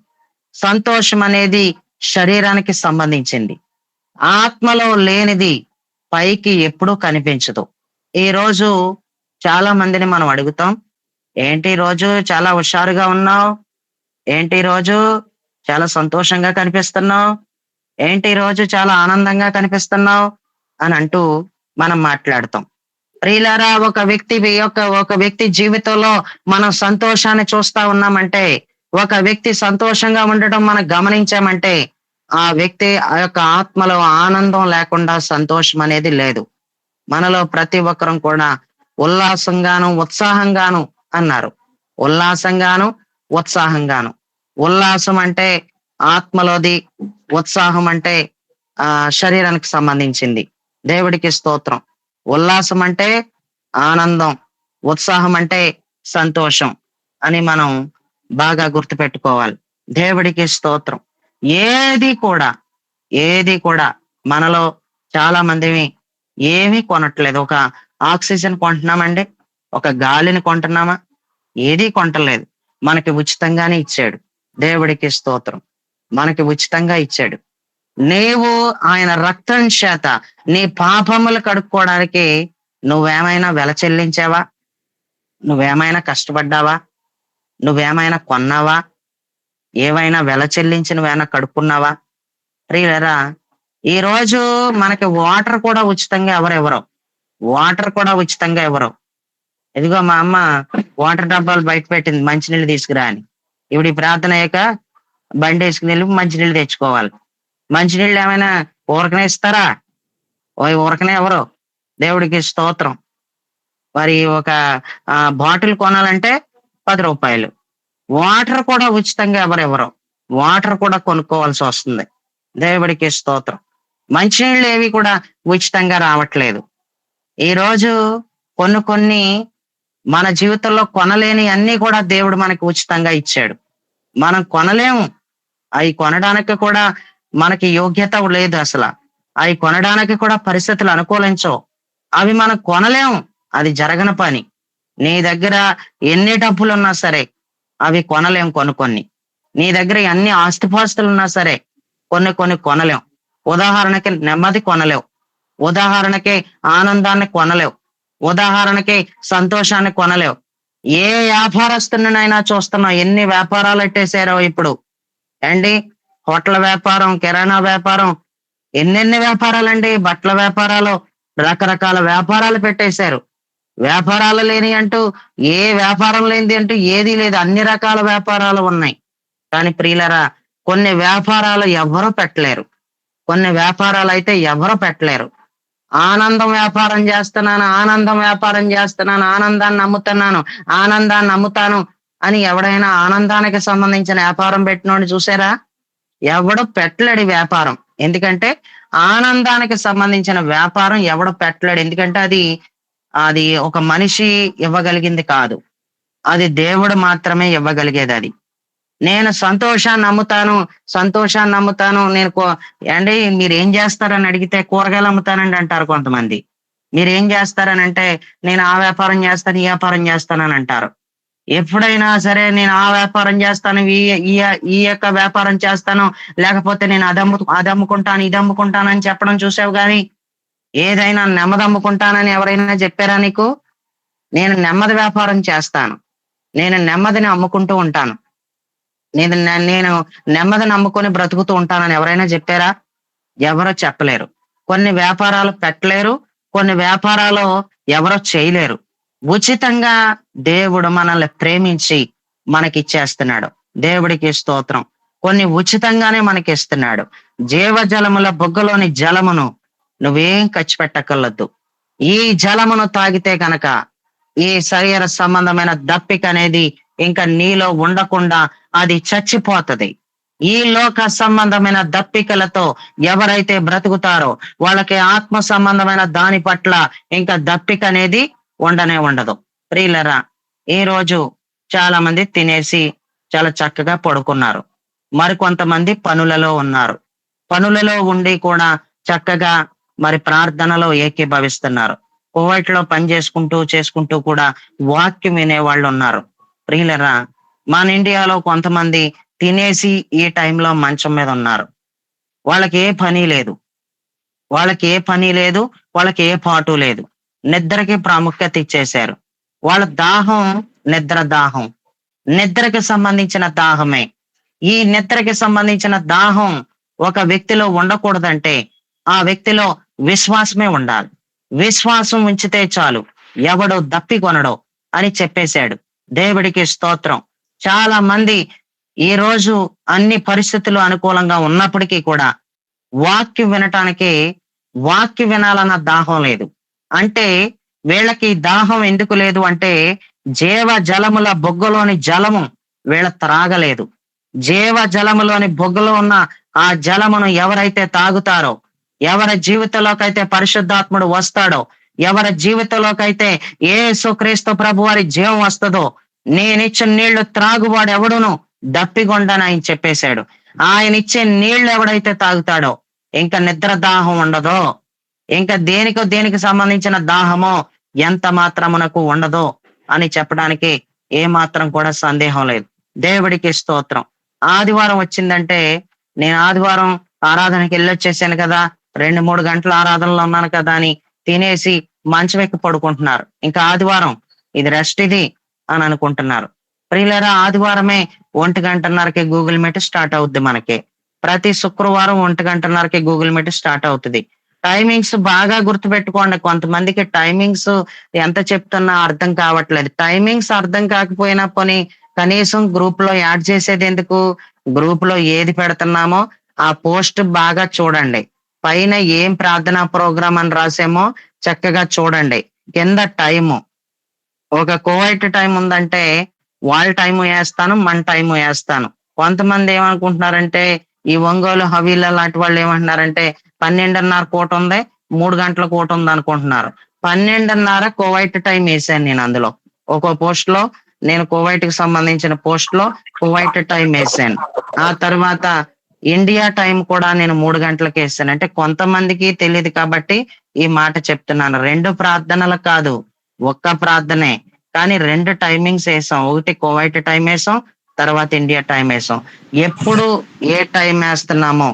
సంతోషం అనేది శరీరానికి సంబంధించింది. ఆత్మలో లేనిది పైకి ఎప్పుడూ కనిపించదు. ఈ రోజు చాలా మందిని మనం అడుగుతాం, ఏంటి ఈ రోజు చాలా హుషారుగా ఉన్నావు? ఏంటి ఈ రోజు చాలా సంతోషంగా కనిపిస్తున్నావు? ఏంటి ఈ రోజు చాలా ఆనందంగా కనిపిస్తున్నావు అని అంటూ మనం మాట్లాడతాం. ప్రియులారా, ఒక వ్యక్తి జీవితంలో మనం సంతోషాన్ని చూస్తా ఉన్నామంటే, ఒక వ్యక్తి సంతోషంగా ఉండటం మనం గమనించామంటే, ఆ వ్యక్తి ఆ యొక్క ఆత్మలో ఆనందం లేకుండా సంతోషం అనేది లేదు. మనలో ప్రతి ఒక్కరం కూడా ఉల్లాసంగాను ఉత్సాహంగాను అన్నారు. ఉల్లాసంగాను ఉత్సాహంగాను. ఉల్లాసం అంటే ఆత్మలోది, ఉత్సాహం అంటే శరీరానికి సంబంధించింది. దేవుడికి స్తోత్రం. ఉల్లాసం అంటే ఆనందం, ఉత్సాహం అంటే సంతోషం అని మనం బాగా గుర్తుపెట్టుకోవాలి. దేవుడికి స్తోత్రం. ఏది కూడా మనలో చాలా మందిని ఏమీ కొనట్లేదు. ఒక ఆక్సిజన్ కొంటున్నామండి, ఒక గాలిని కొంటున్నామా? ఏదీ కొంటలేదు. మనకి ఉచితంగానే ఇచ్చాడు. దేవుడికి స్తోత్రం. మనకి ఉచితంగా ఇచ్చాడు. నీవు ఆయన రక్తం చేత నీ పాపములు కడుక్కోవడానికి నువ్వేమైనా వెల చెల్లించావా? నువ్వేమైనా కష్టపడ్డావా? నువ్వేమైనా కొన్నావా? ఏవైనా వెల చెల్లించి నువ్వేమైనా కడుక్కున్నావా? ప్రియులరా, ఈ రోజు మనకి వాటర్ కూడా ఉచితంగా ఎవరు వాటర్ కూడా ఉచితంగా ఎవరు. ఇదిగో మా అమ్మ వాటర్ డబ్బాలు బయట పెట్టింది, మంచినీళ్ళు తీసుకురా అని. ఇప్పుడు ఈ ప్రార్థన అయ్యాక బండి వేసుకుని వెళ్ళి మంచినీళ్ళు తెచ్చుకోవాలి. మంచినీళ్ళు ఏమైనా ఊరకనే ఇస్తారా? ఊరకనే ఎవరు. దేవుడికి స్తోత్రం. మరి ఒక బాటిల్ కొనాలంటే 10 రూపాయలు. వాటర్ కూడా ఉచితంగా ఎవరెవరు. వాటర్ కూడా కొనుక్కోవాల్సి వస్తుంది. దేవుడికి స్తోత్రం. మంచినీళ్ళు ఏవి కూడా ఉచితంగా రావట్లేదు. ఈ రోజు కొన్ని మన జీవితంలో కొనలేని అన్ని కూడా దేవుడు మనకి ఉచితంగా ఇచ్చాడు. మనం కొనలేము. అవి కొనడానికి కూడా మనకి యోగ్యత లేదు అసలు. అవి కొనడానికి కూడా పరిస్థితులు అనుకూలించవు. అవి మనం కొనలేము. అది జరగని పని. నీ దగ్గర ఎన్ని డబ్బులు ఉన్నా సరే అవి కొనలేం. కొన్ని నీ దగ్గర ఎన్ని ఆస్తిపాస్తులు ఉన్నా సరే కొన్ని కొనలేం. ఉదాహరణకి నెమ్మది కొనలేవు. ఉదాహరణకి ఆనందాన్ని కొనలేవు. ఉదాహరణకి సంతోషాన్ని కొనలేవు. ఏ వ్యాపారస్తున్నైనా చూస్తున్నాం, ఎన్ని వ్యాపారాలు ఎట్టేసారో ఇప్పుడు. ఏంటి, హోటల్ వ్యాపారం, కిరాణా వ్యాపారం, ఎన్నెన్ని వ్యాపారాలండి, బట్టల వ్యాపారాలు, రకరకాల వ్యాపారాలు పెట్టేశారు. వ్యాపారాలు లేని అంటూ ఏ వ్యాపారం లేనిది అంటూ ఏదీ లేదు. అన్ని రకాల వ్యాపారాలు ఉన్నాయి. కానీ ప్రియులరా, కొన్ని వ్యాపారాలు ఎవ్వరూ పెట్టలేరు. కొన్ని వ్యాపారాలు అయితే ఎవరు పెట్టలేరు. ఆనందం వ్యాపారం చేస్తున్నాను, ఆనందం వ్యాపారం చేస్తున్నాను, ఆనందాన్ని నమ్ముతున్నాను, ఆనందాన్ని నమ్ముతాను అని ఎవడైనా ఆనందానికి సంబంధించిన వ్యాపారం పెట్టినోడిని చూసారా? ఎవడు పెట్టలేడు ఈ వ్యాపారం. ఎందుకంటే ఆనందానికి సంబంధించిన వ్యాపారం ఎవడు పెట్టలేడు. ఎందుకంటే అది అది ఒక మనిషి ఇవ్వగలిగింది కాదు. అది దేవుడు మాత్రమే ఇవ్వగలిగేది అది. నేను సంతోషాన్ని నమ్ముతాను, సంతోషాన్ని నమ్ముతాను. అండి మీరు ఏం చేస్తారని అడిగితే కూరగాయలు అమ్ముతానండి అంటారు కొంతమంది. మీరు ఏం చేస్తారని అంటే నేను ఆ వ్యాపారం చేస్తాను, ఈ వ్యాపారం చేస్తానని అంటారు. ఎప్పుడైనా సరే నేను ఆ వ్యాపారం చేస్తాను, ఈ ఈ ఈ యొక్క వ్యాపారం చేస్తాను, లేకపోతే నేను అది అమ్ముకుంటాను, ఇది అమ్ముకుంటాను అని చెప్పడం చూసావు గాని ఏదైనా నెమ్మది అమ్ముకుంటానని ఎవరైనా చెప్పారా నీకు? నేను నెమ్మది వ్యాపారం చేస్తాను, నేను నెమ్మదిని అమ్ముకుంటూ ఉంటాను, నేను నెమ్మదిని నమ్ముకొని బ్రతుకుతూ ఉంటానని ఎవరైనా చెప్పారా? ఎవరో చెప్పలేరు. కొన్ని వ్యాపారాలు పెట్టలేరు, కొన్ని వ్యాపారాలు ఎవరో చేయలేరు. ఉచితంగా దేవుడు మనల్ని ప్రేమించి మనకిచ్చేస్తున్నాడు. దేవుడికి స్తోత్రం. కొన్ని ఉచితంగానే మనకి ఇస్తున్నాడు. జీవజలముల బొగ్గలోని జలమును నువ్వేం ఖర్చు పెట్టక్కర్లొద్దు. ఈ జలమును తాగితే గనక ఈ శరీర సంబంధమైన దప్పిక అనేది ఇంకా నీలో ఉండకుండా అది చచ్చిపోతది. ఈ లోక సంబంధమైన దప్పికలతో ఎవరైతే బ్రతుకుతారో వాళ్ళకి ఆత్మ సంబంధమైన దాని పట్ల ఇంకా దప్పిక అనేది ఉండనే ఉండదు. ప్రియులరా, ఈ రోజు చాలా మంది తినేసి చాలా చక్కగా పడుకున్నారు. మరికొంతమంది పనులలో ఉన్నారు. పనులలో ఉండి కూడా చక్కగా మరి ప్రార్థనలో ఏకీభవిస్తున్నారు. కువైట్లో పని చేసుకుంటూ కూడా వాక్యం వినే వాళ్ళు ఉన్నారు. ప్రియులరా, మన ఇండియాలో కొంతమంది తినేసి ఈ టైంలో మంచం మీద ఉన్నారు. వాళ్ళకి ఏ పని లేదు, వాళ్ళకి ఏ పని లేదు, వాళ్ళకి ఏ పాటు లేదు. నిద్రకి ప్రాముఖ్యత ఇచ్చేశారు. వాళ్ళ దాహం నిద్ర దాహం, నిద్రకి సంబంధించిన దాహమే. ఈ నిద్రకి సంబంధించిన దాహం ఒక వ్యక్తిలో ఉండకూడదంటే ఆ వ్యక్తిలో విశ్వాసమే ఉండాలి. విశ్వాసం ఉంచితే చాలు, ఎవడు దప్పికొనడో అని చెప్పేశాడు. దేవుడికి స్తోత్రం. చాలా మంది ఈ రోజు అన్ని పరిస్థితులు అనుకూలంగా ఉన్నప్పటికీ కూడా వాక్యం వినాలన్న దాహం లేదు. అంటే వీళ్ళకి దాహం ఎందుకు లేదు అంటే జీవ జలముల బొగ్గలోని జలము వీళ్ళ త్రాగలేదు. జీవ జలములోని బొగ్గలో ఉన్న ఆ జలమును ఎవరైతే తాగుతారో, ఎవరి జీవితంలోకైతే పరిశుద్ధాత్ముడు వస్తాడో, ఎవరి జీవితంలోకైతే యేసుక్రీస్తు ప్రభు వారి జీవం వస్తుందో, నేనిచ్చిన నీళ్లు త్రాగువాడు ఎవడును దప్పికొండని ఆయన చెప్పేశాడు. ఆయన ఇచ్చే నీళ్లు ఎవడైతే తాగుతాడో ఇంకా నిద్ర దాహం ఉండదో, ఇంకా దేనికి సంబంధించిన దాహమో ఎంత మాత్రమునకు ఉండదో అని చెప్పడానికి ఏ మాత్రం కూడా సందేహం లేదు. దేవుడికి స్తోత్రం. ఆదివారం వచ్చిందంటే నేను ఆదివారం ఆరాధనకి వెళ్ళొచ్చేసాను కదా, 2-3 గంటల ఆరాధనలో ఉన్నాను కదా అని తినేసి మంచం ఎక్కి పడుకుంటున్నారు. ఇంకా ఆదివారం ఇది రెస్ట్ ఇది అని అనుకుంటున్నారు. ప్రియులరా, ఆదివారమే 1:30కి గూగుల్ మీట్ స్టార్ట్ అవుద్ది మనకి. ప్రతి శుక్రవారం 1:30కి గూగుల్ మీట్ స్టార్ట్ అవుతుంది. టైమింగ్స్ బాగా గుర్తుపెట్టుకోండి. కొంతమందికి టైమింగ్స్ ఎంత చెప్తున్నా అర్థం కావట్లేదు. టైమింగ్స్ అర్థం కాకపోయినా పోనీ కనీసం గ్రూప్ లో యాడ్ చేసేది ఎందుకు? గ్రూప్ లో ఏది పెడుతున్నామో ఆ పోస్ట్ బాగా చూడండి. పైన ఏం ప్రార్థనా ప్రోగ్రామ్ అని రాసేమో చక్కగా చూడండి. కింద టైము, ఒక కువైట్ టైం ఉందంటే వాళ్ళ టైము వేస్తాను, మన టైము వేస్తాను. కొంతమంది ఏమనుకుంటున్నారంటే ఈ ఒంగోలు హవీల లాంటి వాళ్ళు ఏమంటున్నారంటే 12:30 కోట ఉంది, 3 గంటల కోట ఉంది అనుకుంటున్నారు. 12:30 కువైట్ టైం వేసాను నేను. అందులో ఒక్కో పోస్ట్ లో నేను కువైట్ కి సంబంధించిన పోస్ట్ లో కువైట్ టైం వేసాను. ఆ తర్వాత ఇండియా టైం కూడా నేను 3 గంటలకు వేసాను. అంటే కొంతమందికి తెలియదు కాబట్టి ఈ మాట చెప్తున్నాను. 2 ప్రార్థనలు కాదు, ఒక్క ప్రార్థనే, కానీ 2 టైమింగ్స్ వేసాం. ఒకటి కువైట్ టైం వేసాం, తర్వాత ఇండియా టైం వేసాం. ఎప్పుడు ఏ టైం వేస్తున్నామో,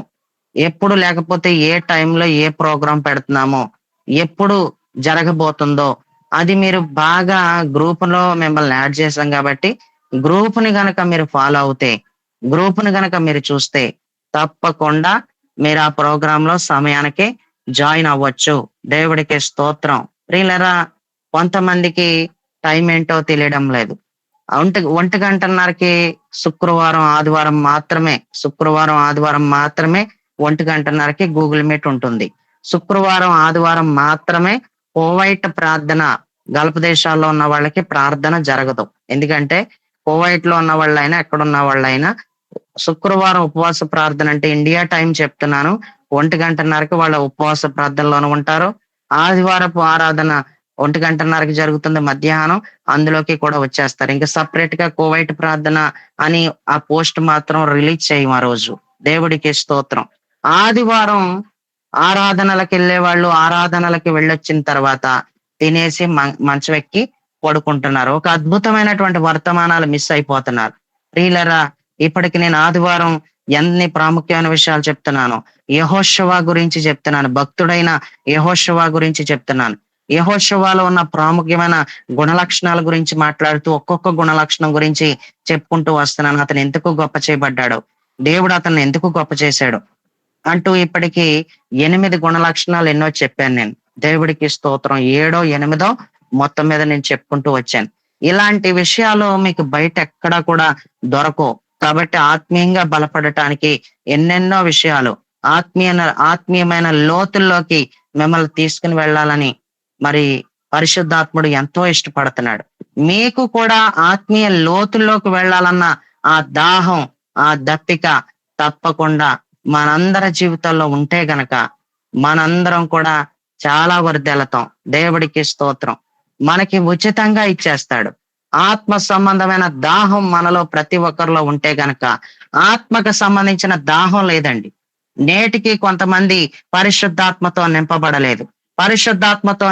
ఎప్పుడు లేకపోతే ఏ టైంలో ఏ ప్రోగ్రాం పెడుతున్నామో, ఎప్పుడు జరగబోతుందో అది మీరు బాగా గ్రూప్ లో మిమ్మల్ని యాడ్ చేశాం కాబట్టి గ్రూప్ ని గనక మీరు ఫాలో అవుతే, గ్రూప్ ని గనక మీరు చూస్తే తప్పకుండా మీరు ఆ ప్రోగ్రామ్ లో సమయానికి జాయిన్ అవ్వచ్చు దేవుడికి స్తోత్రం. ప్రియులరా, కొంతమందికి టైం ఏంటో తెలియడం లేదు. 1:30కి శుక్రవారం ఆదివారం మాత్రమే 1:30కి గూగుల్ మీట్ ఉంటుంది. శుక్రవారం ఆదివారం మాత్రమే కోవైట్ ప్రార్థన, గల్ఫ్ దేశాల్లో ఉన్న వాళ్ళకి ప్రార్థన జరగదు. ఎందుకంటే కోవైట్ లో ఉన్న వాళ్ళైనా ఎక్కడున్న వాళ్ళైనా శుక్రవారం ఉపవాస ప్రార్థన, అంటే ఇండియా టైం చెప్తున్నాను, 1:30కి వాళ్ళ ఉపవాస ప్రార్థనలోనే ఉంటారు. ఆదివారపు ఆరాధన 1:30కి జరుగుతుంది మధ్యాహ్నం, అందులోకి కూడా వచ్చేస్తారు. ఇంకా సపరేట్ గా కోవైట్ ప్రార్థన అని ఆ పోస్ట్ మాత్రం రిలీజ్ చేయం ఆ రోజు. దేవుడికి స్తోత్రం. ఆదివారం ఆరాధనలకు వెళ్ళే వాళ్ళు ఆరాధనలకి వెళ్ళొచ్చిన తర్వాత తినేసి మంచం ఎక్కి పడుకుంటున్నారు. ఒక అద్భుతమైనటువంటి వర్తమానాలు మిస్ అయిపోతున్నారు. ప్రియులరా, ఇప్పటికి నేను ఆదివారం ఎన్ని ప్రాముఖ్యమైన విషయాలు చెప్తున్నాను. యెహోషువ గురించి చెప్తున్నాను, భక్తుడైన యెహోషువ గురించి చెప్తున్నాను. యెహోషువలో ఉన్న ప్రాముఖ్యమైన గుణలక్షణాల గురించి మాట్లాడుతూ ఒక్కొక్క గుణలక్షణం గురించి చెప్పుకుంటూ వస్తున్నాను. అతను ఎందుకు గొప్ప చేయబడ్డాడు, దేవుడు అతన్ని ఎందుకు గొప్ప చేశాడు అంటూ ఇప్పటికి 8 గుణలక్షణాలు ఎన్నో చెప్పాను నేను. దేవుడికి స్తోత్రం. 7, 8 మొత్తం మీద నేను చెప్పుకుంటూ వచ్చాను. ఇలాంటి విషయాలు మీకు బయట ఎక్కడా కూడా దొరకవు. కాబట్టి ఆత్మీయంగా బలపడటానికి ఎన్నెన్నో విషయాలు, ఆత్మీయమైన లోతుల్లోకి మిమ్మల్ని తీసుకుని వెళ్ళాలని మరి పరిశుద్ధాత్ముడు ఎంతో ఇష్టపడుతున్నాడు. మీకు కూడా ఆత్మీయ లోతుల్లోకి వెళ్ళాలన్న ఆ దాహం, ఆ దప్పిక తప్పకుండా మనందరి జీవితంలో ఉంటే గనక మనందరం కూడా చాలా వర్ధెలతాం. దేవుడికి స్తోత్రం. మనకి ఉచితంగా ఇచ్చేస్తాడు. ఆత్మ సంబంధమైన దాహం మనలో ప్రతి ఒక్కరిలో ఉంటే గనక, ఆత్మకు సంబంధించిన దాహం లేదండి. నేటికి కొంతమంది పరిశుద్ధాత్మతో నింపబడలేదు. పరిశుద్ధాత్మతో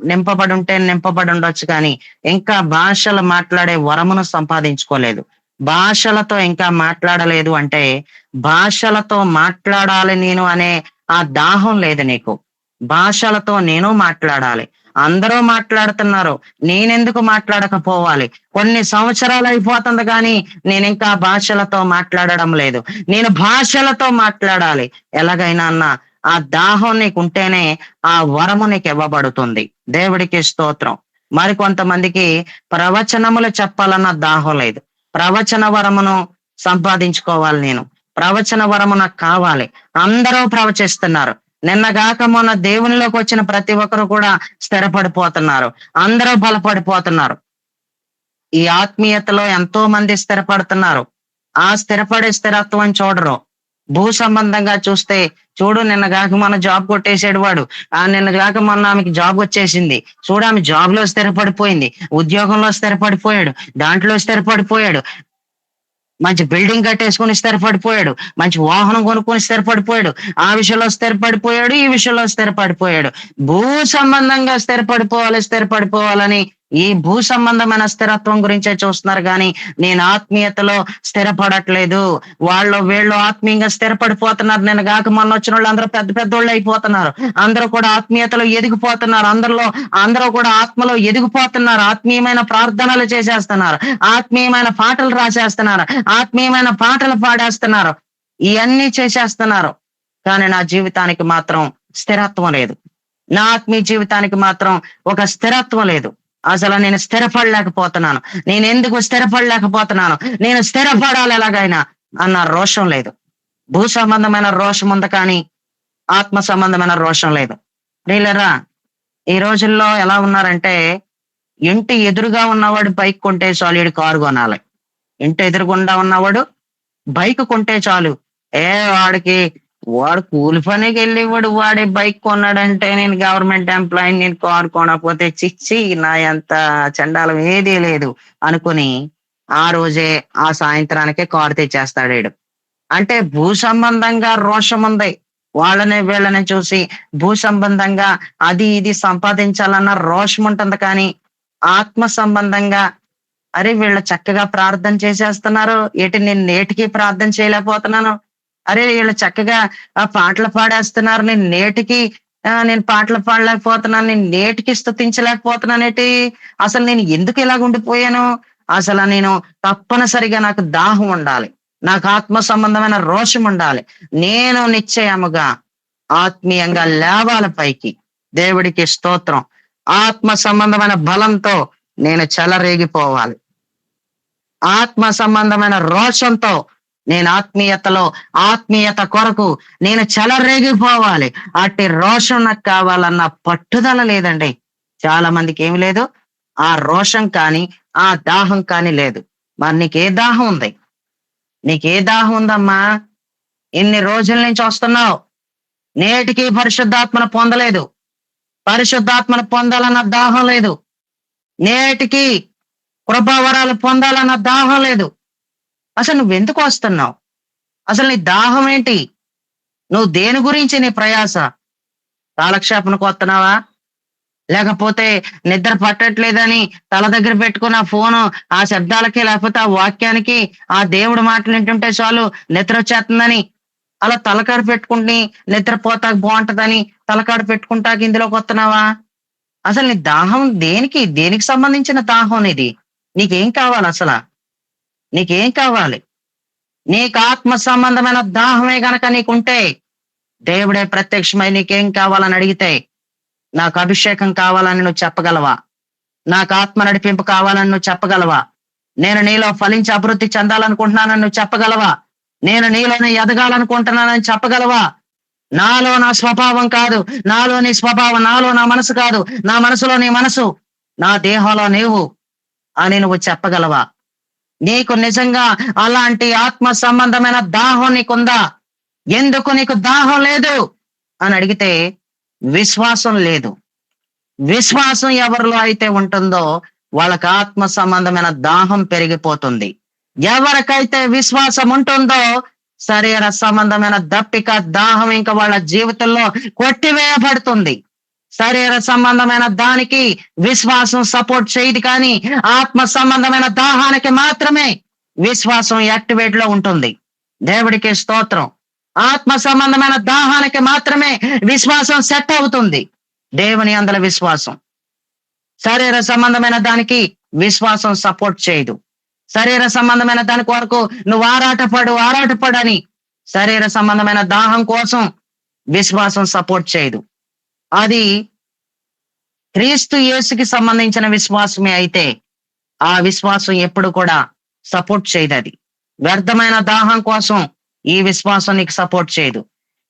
నింపబడి ఉండొచ్చు, కానీ ఇంకా భాషలు మాట్లాడే వరమును సంపాదించుకోలేదు. భాషలతో ఇంకా మాట్లాడలేదు అంటే భాషలతో మాట్లాడాలి నేను అనే ఆ దాహం లేదు నీకు. భాషలతో నేను మాట్లాడాలి. అందరూ మాట్లాడుతున్నారు, నేనెందుకు మాట్లాడకపోవాలి? కొన్ని సంవత్సరాలు అయిపోతుంది కానీ నేను ఇంకా భాషలతో మాట్లాడడం లేదు. నేను భాషలతో మాట్లాడాలి ఎలాగైనా అన్న ఆ దాహం నీకు ఉంటేనే ఆ వరము నీకు ఇవ్వబడుతుంది. దేవుడికి స్తోత్రం. మరి కొంతమందికి ప్రవచనములు చెప్పాలన్న దాహం లేదు. ప్రవచన వరమును సంపాదించుకోవాలి, నేను ప్రవచన వరము నాకు కావాలి. అందరూ ప్రవచిస్తున్నారు. నిన్నగాక మొన్న దేవునిలోకి వచ్చిన ప్రతి ఒక్కరు కూడా స్థిరపడిపోతున్నారు, అందరూ బలపడిపోతున్నారు. ఈ ఆత్మీయతలో ఎంతో మంది స్థిరపడుతున్నారు. ఆ స్థిరపడే స్థిరత్వం చూడరు. భూ సంబంధంగా చూస్తే, చూడు నిన్న గాక మొన్న జాబ్ కొట్టేసాడు వాడు, నిన్న గాక మొన్న ఆమెకి జాబ్ వచ్చేసింది, చూడు ఆమె జాబ్ లో స్థిరపడిపోయింది, ఉద్యోగంలో స్థిరపడిపోయాడు, దాంట్లో స్థిరపడిపోయాడు, మంచి బిల్డింగ్ కట్టేసుకుని స్థిరపడిపోయాడు, మంచి వాహనం కొనుక్కొని స్థిరపడిపోయాడు, ఆ విషయంలో స్థిరపడిపోయాడు, ఈ విషయంలో స్థిరపడిపోయాడు. భూ సంబంధంగా స్థిరపడిపోవాలని ఈ భూ సంబంధమైన స్థిరత్వం గురించే చూస్తున్నారు, కానీ నేను ఆత్మీయతలో స్థిరపడట్లేదు. వీళ్ళు ఆత్మీయంగా స్థిరపడిపోతున్నారు. నేను కాక మొన్న వచ్చిన వాళ్ళు అందరూ పెద్ద పెద్దోళ్ళు అయిపోతున్నారు. అందరూ కూడా ఆత్మీయతలో ఎదిగిపోతున్నారు. అందరూ కూడా ఆత్మలో ఎదిగిపోతున్నారు. ఆత్మీయమైన ప్రార్థనలు చేసేస్తున్నారు, ఆత్మీయమైన పాటలు రాసేస్తున్నారు, ఆత్మీయమైన పాటలు పాడేస్తున్నారు, ఇవన్నీ చేసేస్తున్నారు. కానీ నా జీవితానికి మాత్రం స్థిరత్వం లేదు. నా ఆత్మీయ జీవితానికి మాత్రం ఒక స్థిరత్వం లేదు. అసలు నేను స్థిరపడలేకపోతున్నాను. నేను ఎందుకు స్థిరపడలేకపోతున్నాను? నేను స్థిరపడాలి ఎలాగైనా అన్న రోషం లేదు. భూ సంబంధమైన రోషం ఉంది, కానీ ఆత్మ సంబంధమైన రోషం లేదు. ప్రియులరా, ఈ రోజుల్లో ఎలా ఉన్నారంటే, ఇంటి ఎదురుగా ఉన్నవాడు బైక్ కొంటే చాలు, ఈడు కారు కొనాలి. ఇంటి ఎదురుగుండా ఉన్నవాడు బైక్ కొంటే చాలు, వాడు కూలి పనికి వెళ్ళి వాడే బైక్ కొన్నాడంటే నేను గవర్నమెంట్ ఎంప్లాయీ, నేను కారు కొనకపోతే చిచ్చి నా ఎంత చండాలం ఏదీ లేదు అనుకుని ఆ రోజే ఆ సాయంత్రానికే కారు తెచ్చేస్తాడు వీడు. అంటే భూ సంబంధంగా రోషం ఉంది. వీళ్ళని చూసి భూ సంబంధంగా అది ఇది సంపాదించాలన్న రోషం ఉంటుంది, కానీ ఆత్మ సంబంధంగా అరే వీళ్ళు చక్కగా ప్రార్థన చేసేస్తున్నారు, నేను నేటికి ప్రార్థన చేయలేకపోతున్నాను, అరే వీళ్ళు చక్కగా పాటలు పాడేస్తున్నారు, నేను పాటలు పాడలేకపోతున్నాను, నేను నేటికి స్తుతించలేకపోతున్నానేటి, అసలు నేను ఎందుకు ఇలాగ ఉండిపోయాను? అసలు నేను తప్పనిసరిగా నాకు దాహం ఉండాలి, నాకు ఆత్మ సంబంధమైన రోషం ఉండాలి. నేను నిశ్చయముగా ఆత్మీయంగా లేవాలి పైకి. దేవుడికి స్తోత్రం. ఆత్మ సంబంధమైన బలంతో నేను చెలరేగిపోవాలి. ఆత్మ సంబంధమైన రోషంతో నేను ఆత్మీయత కొరకు నేను చెలరేగిపోవాలి. అట్టి రోషం నాకు కావాలన్న పట్టుదల లేదండి చాలా మందికి. ఏమి లేదు, ఆ రోషం కానీ ఆ దాహం కానీ లేదు. మరి నీకే దాహం ఉంది? నీకే దాహం ఉందమ్మా? ఇన్ని రోజుల నుంచి వస్తున్నావు, నేటికి పరిశుద్ధాత్మను పొందలేదు. పరిశుద్ధాత్మను పొందాలన్న దాహం లేదు. నేటికి కృపావరాలు పొందాలన్న దాహం లేదు. అసలు నువ్వెందుకు వస్తున్నావు? అసలు నీ దాహం ఏంటి? నువ్వు దేని గురించి నీ ప్రయాస? కాలక్షేపణకు వస్తున్నావా? లేకపోతే నిద్ర పట్టట్లేదని తల దగ్గర పెట్టుకున్న ఫోను ఆ శబ్దాలకి, లేకపోతే ఆ వాక్యానికి, ఆ దేవుడి మాటలు వింటుంటే చాలు నిద్ర వచ్చేస్తుందని అలా తలకాడు పెట్టుకుంటే నిద్రపోతాక బాగుంటదని తలకాడు పెట్టుకుంటాక ఇందులోకి వస్తున్నావా? అసలు నీ దాహం దేనికి సంబంధించిన దాహం ఇది? నీకేం కావాలి అసలు? నీకేం కావాలి? నీకు ఆత్మ సంబంధమైన దాహమే గనక నీకుంటే దేవుడే ప్రత్యక్షమై నీకేం కావాలని అడిగితే, నాకు అభిషేకం కావాలని నువ్వు చెప్పగలవా? నాకు ఆత్మ నడిపింపు కావాలని నువ్వు చెప్పగలవా? నేను నీలో ఫలించి అభివృద్ధి చెందాలనుకుంటున్నానని నువ్వు చెప్పగలవా? నేను నీలోనే ఎదగాలనుకుంటున్నానని చెప్పగలవా? నాలో నా స్వభావం కాదు, నాలో నీ స్వభావం, నాలో నా మనసు కాదు, నా మనసులో నీ మనసు, నా దేహంలో నీవు అని నువ్వు చెప్పగలవా? నీకు నిజంగా అలాంటి ఆత్మ సంబంధమైన దాహం నీకుందా? ఎందుకు నీకు దాహం లేదు అని అడిగితే, విశ్వాసం లేదు. విశ్వాసం ఎవరిలో అయితే ఉంటుందో వాళ్ళకి ఆత్మ సంబంధమైన దాహం పెరిగిపోతుంది. ఎవరికైతే విశ్వాసం ఉంటుందో శరీర సంబంధమైన దప్పిక, దాహం ఇంకా వాళ్ళ జీవితంలో కొట్టివేయబడుతుంది. శరీర సంబంధమైన దానికి విశ్వాసం సపోర్ట్ చేయదు, కానీ ఆత్మ సంబంధమైన దాహానికి మాత్రమే విశ్వాసం యాక్టివేట్ లో ఉంటుంది. దేవుడికి స్తోత్రం. ఆత్మ సంబంధమైన దాహానికి మాత్రమే విశ్వాసం సెట్ అవుతుంది. దేవుని అందుల విశ్వాసం. శరీర సంబంధమైన దానికి విశ్వాసం సపోర్ట్ చేయదు. శరీర సంబంధమైన దాని కొరకు నువ్వు ఆరాటపడు అని శరీర సంబంధమైన దాహం కోసం విశ్వాసం సపోర్ట్ చేయదు. అది క్రీస్తు యేసుకి సంబంధించిన విశ్వాసమే అయితే ఆ విశ్వాసం ఎప్పుడు కూడా సపోర్ట్ చేయదు. అది వ్యర్థమైన దాహం కోసం ఈ విశ్వాసం నీకు సపోర్ట్ చేయదు.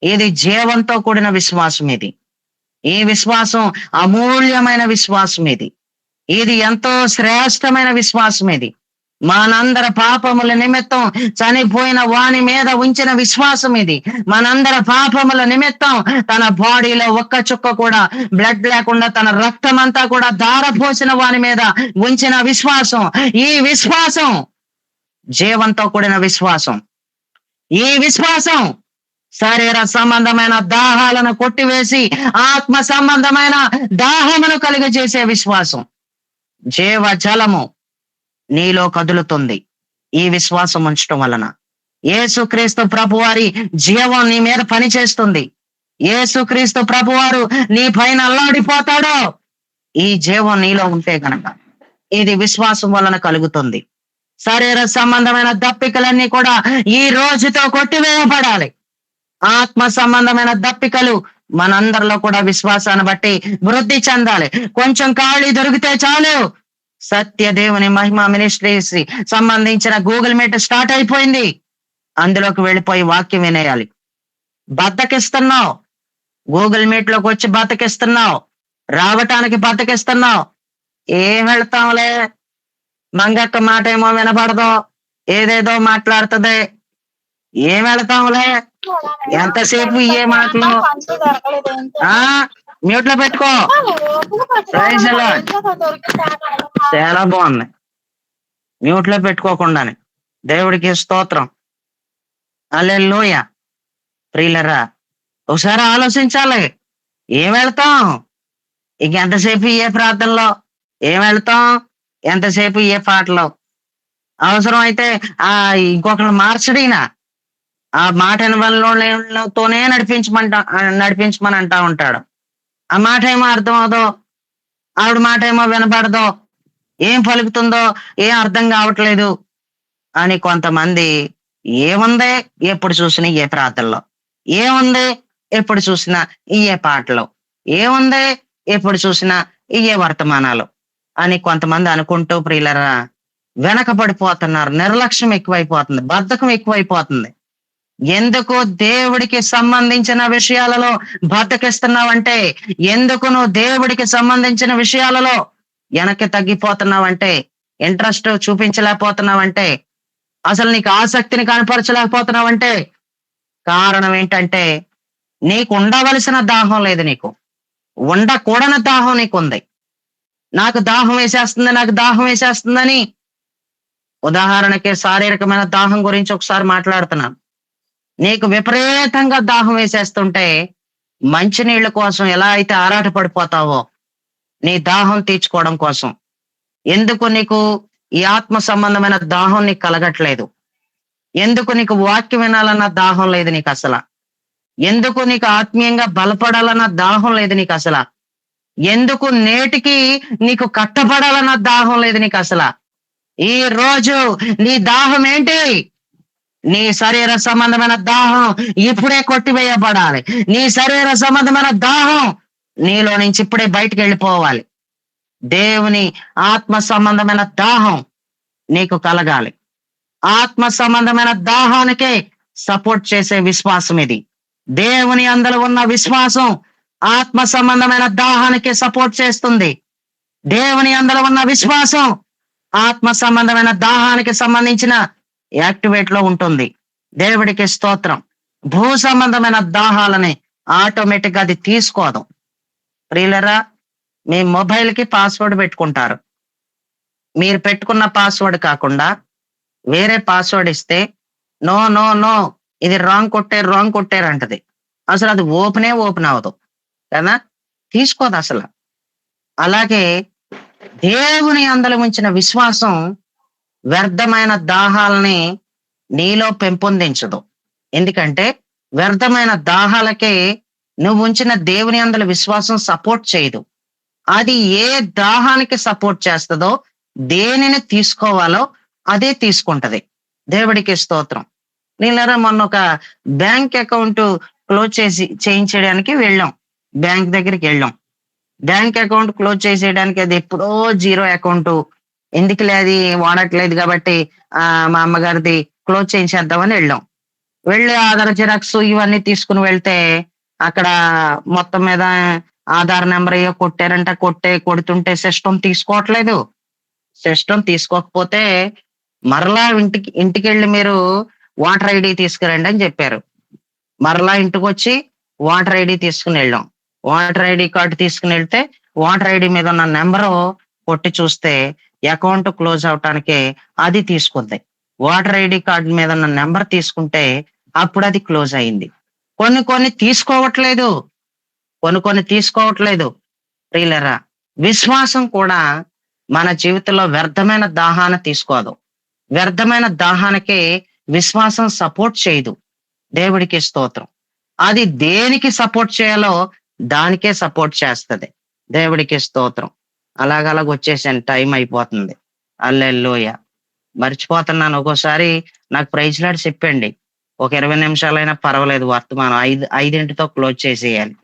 ఇది జీవంతో కూడిన విశ్వాసం. ఈ విశ్వాసం అమూల్యమైన విశ్వాసం. ఇది ఎంతో శ్రేష్టమైన విశ్వాసం. మనందరి పాపముల నిమిత్తం చనిపోయిన వాని మీద ఉంచిన విశ్వాసం. మనందరి పాపముల నిమిత్తం తన బాడీలో ఒక్క చుక్క కూడా బ్లడ్ లేకుండా తన రక్తం అంతా కూడా ధారపోసిన వాని మీద ఉంచిన విశ్వాసం. ఈ విశ్వాసం జీవంతో కూడిన విశ్వాసం. ఈ విశ్వాసం శరీర సంబంధమైన దాహాలను కొట్టివేసి ఆత్మ సంబంధమైన దాహమును కలిగజేసే విశ్వాసం. జీవ జలము నీలో కదులుతుంది ఈ విశ్వాసం ఉంచడం వలన. యేసుక్రీస్తు ప్రభువారి జీవం నీ మీద పనిచేస్తుంది. యేసుక్రీస్తు ప్రభువారు నీ పైన అల్లాడిపోతాడో ఈ జీవం నీలో ఉంటే గనక ఇది విశ్వాసం వలన కలుగుతుంది. శరీర సంబంధమైన దప్పికలన్నీ కూడా ఈ రోజుతో కొట్టివేయబడాలి. ఆత్మ సంబంధమైన దప్పికలు మనందరిలో కూడా విశ్వాసాన్ని బట్టి వృద్ధి చెందాలి. కొంచెం ఖాళీ దొరికితే చాలు, సత్య దేవుని మహిమ మినిస్ట్రీస్ సంబంధించిన గూగుల్ మీట్ స్టార్ట్ అయిపోయింది, అందులోకి వెళ్ళిపోయి వాక్యం వినేయాలి. బద్దకిస్తున్నావు, గూగుల్ మీట్ లోకి వచ్చి బద్దకిస్తున్నావు, రావటానికి బద్దకిస్తున్నావు. ఏం వెళ్తాంలే, మంగక్క మాట ఏమో వినపడదు, ఏదేదో మాట్లాడుతుంది, ఏం వెళతాంలే, ఎంతసేపు ఏ మాటలు. మ్యూట్ లో పెట్టుకో. చాలా బాగుంది, మ్యూట్ లో పెట్టుకోకుండానే. దేవుడికి స్తోత్రం. హల్లెలూయా. ప్రియులరా, ఒకసారి ఆలోచించాలి. ఏం వెళ్తాం ఇక ఎంతసేపు ఏ ప్రార్థనలో, ఏం వెళ్తాం ఎంతసేపు ఏ పాటలో. అవసరం అయితే ఇంకొకరిని మార్చడినా ఆ మాట తోనే నడిపించమని అంటా ఉంటాడు. ఆ మాట ఏమో అర్థం అవదో, ఆవిడ మాట ఏమో వినపడదో, ఏం పలుకుతుందో ఏం అర్థం కావట్లేదు అని కొంతమంది ఏముంది ఎప్పుడు చూసినా ఏ ప్రార్థనలో, ఏముంది ఎప్పుడు చూసినా ఏ పాటలో, ఏముంది, ఎప్పుడు చూసినా ఇయే వర్తమానాలు అని కొంతమంది అనుకుంటూ ప్రియులరా వెనకబడిపోతున్నారు. నిర్లక్ష్యం ఎక్కువైపోతుంది, బద్ధకం ఎక్కువైపోతుంది. ఎందుకు దేవుడికి సంబంధించిన విషయాలలో బద్దకిస్తున్నావంటే, ఎందుకు నువ్వు దేవుడికి సంబంధించిన విషయాలలో వెనక్కి తగ్గిపోతున్నావంటే, ఇంట్రెస్ట్ చూపించలేకపోతున్నావంటే, అసలు నీకు ఆసక్తిని కనపరచలేకపోతున్నావంటే కారణం ఏంటంటే నీకు ఉండవలసిన దాహం లేదు, నీకు ఉండకూడని దాహం నీకుంది. నాకు దాహం వేసేస్తుంది, నాకు దాహం వేసేస్తుందని ఉదాహరణకి శారీరకమైన దాహం గురించి ఒకసారి మాట్లాడుతున్నాను. నీకు విపరీతంగా దాహం వేసేస్తుంటే మంచినీళ్ళ కోసం ఎలా అయితే ఆరాట పడిపోతావో నీ దాహం తీర్చుకోవడం కోసం, ఎందుకు నీకు ఈ ఆత్మ సంబంధమైన దాహం నీకు కలగట్లేదు? ఎందుకు నీకు వాక్యం వినాలన్న దాహం లేదు నీకు అసలు? ఎందుకు నీకు ఆత్మీయంగా బలపడాలన్న దాహం లేదు నీకు అసలు? ఎందుకు నేటికి నీకు కట్టబడాలన్న దాహం లేదు నీకు అసలు? ఈ రోజు నీ దాహం ఏంటి? నీ శరీర సంబంధమైన దాహం ఇప్పుడే కొట్టివేయబడాలి. నీ శరీర సంబంధమైన దాహం నీలో నుంచి ఇప్పుడే బయటికి వెళ్ళిపోవాలి. దేవుని ఆత్మ సంబంధమైన దాహం నీకు కలగాలి. ఆత్మ సంబంధమైన దాహానికే సపోర్ట్ చేసే విశ్వాసం ఇది. దేవుని అందులో ఉన్న విశ్వాసం ఆత్మ సంబంధమైన దాహానికి సపోర్ట్ చేస్తుంది. దేవుని అందులో ఉన్న విశ్వాసం ఆత్మ సంబంధమైన దాహానికి సంబంధించిన యాక్టివేట్ లో ఉంటుంది. దేవుడికి స్తోత్రం. భూ సంబంధమైన దాహాలని ఆటోమేటిక్ గా అది తీసుకోదు. ప్రియులరా, మీ మొబైల్ కి పాస్వర్డ్ పెట్టుకుంటారు. మీరు పెట్టుకున్న పాస్వర్డ్ కాకుండా వేరే పాస్వర్డ్ ఇస్తే నో నో నో ఇది రాంగ్ కొట్టారు అంటది. అసలు అది ఓపెన్ అవ్వదు కదా, తీసుకోదు అసలు. అలాగే దేవుని అందులో ఉంచిన విశ్వాసం వ్యర్థమైన దాహాలని నీలో పెంపొందించదు. ఎందుకంటే వ్యర్థమైన దాహాలకే నువ్వు ఉంచిన దేవుని అందులో విశ్వాసం సపోర్ట్ చేయదు. అది ఏ దాహానికి సపోర్ట్ చేస్తుందో, దేనిని తీసుకోవాలో అదే తీసుకుంటది. దేవుడికి స్తోత్రం. నీళ్ళరా మొన్న ఒక బ్యాంక్ అకౌంట్ క్లోజ్ చేయించడానికి వెళ్ళాం. బ్యాంక్ దగ్గరికి వెళ్ళాం. బ్యాంక్ అకౌంట్ క్లోజ్ చేసేయడానికి అది ఎప్పుడో జీరో అకౌంట్, ఎందుకులే అది వాడట్లేదు కాబట్టి మా అమ్మగారిది క్లోజ్ చేయించేద్దామని వెళ్ళాం. వెళ్ళి ఆధార్ జిరాక్స్ ఇవన్నీ తీసుకుని వెళ్తే అక్కడ మొత్తం మీద ఆధార్ నెంబర్ అయ్యో కొట్టారంట. కొడుతుంటే సిస్టమ్ తీసుకోవట్లేదు. సిస్టమ్ తీసుకోకపోతే మరలా ఇంటికి వెళ్ళి మీరు వాటర్ ఐడి తీసుకురండి అని చెప్పారు. మరలా ఇంటికి వచ్చి వాటర్ ఐడి తీసుకుని వెళ్ళాం. వాటర్ ఐడి కార్డు తీసుకుని వెళ్తే వాటర్ ఐడి మీద ఉన్న నెంబరు కొట్టి చూస్తే అకౌంట్ క్లోజ్ అవటానికి అది తీసుకుంది. వాటర్ ఐడి కార్డు మీద ఉన్న నెంబర్ తీసుకుంటే అప్పుడు అది క్లోజ్ అయింది. కొన్ని తీసుకోవట్లేదు. ప్రియులరా, విశ్వాసం కూడా మన జీవితంలో వ్యర్థమైన దాహాన్ని తీసుకోదు. వ్యర్థమైన దాహానికి విశ్వాసం సపోర్ట్ చేయదు. దేవుడికి స్తోత్రం. అది దేనికి సపోర్ట్ చేయాలో దానికే సపోర్ట్ చేస్తది. దేవుడికి స్తోత్రం. అలాగలాగ వచ్చేసాను, టైం అయిపోతుంది. హల్లెలూయ. మర్చిపోతున్నాను. ఒక్కోసారి నాకు ప్రైజ్ లార్డ్ చెప్పండి, ఒక 20 నిమిషాలైనా పర్వాలేదు, వర్తమానం 5తో క్లోజ్ చేసేయాలి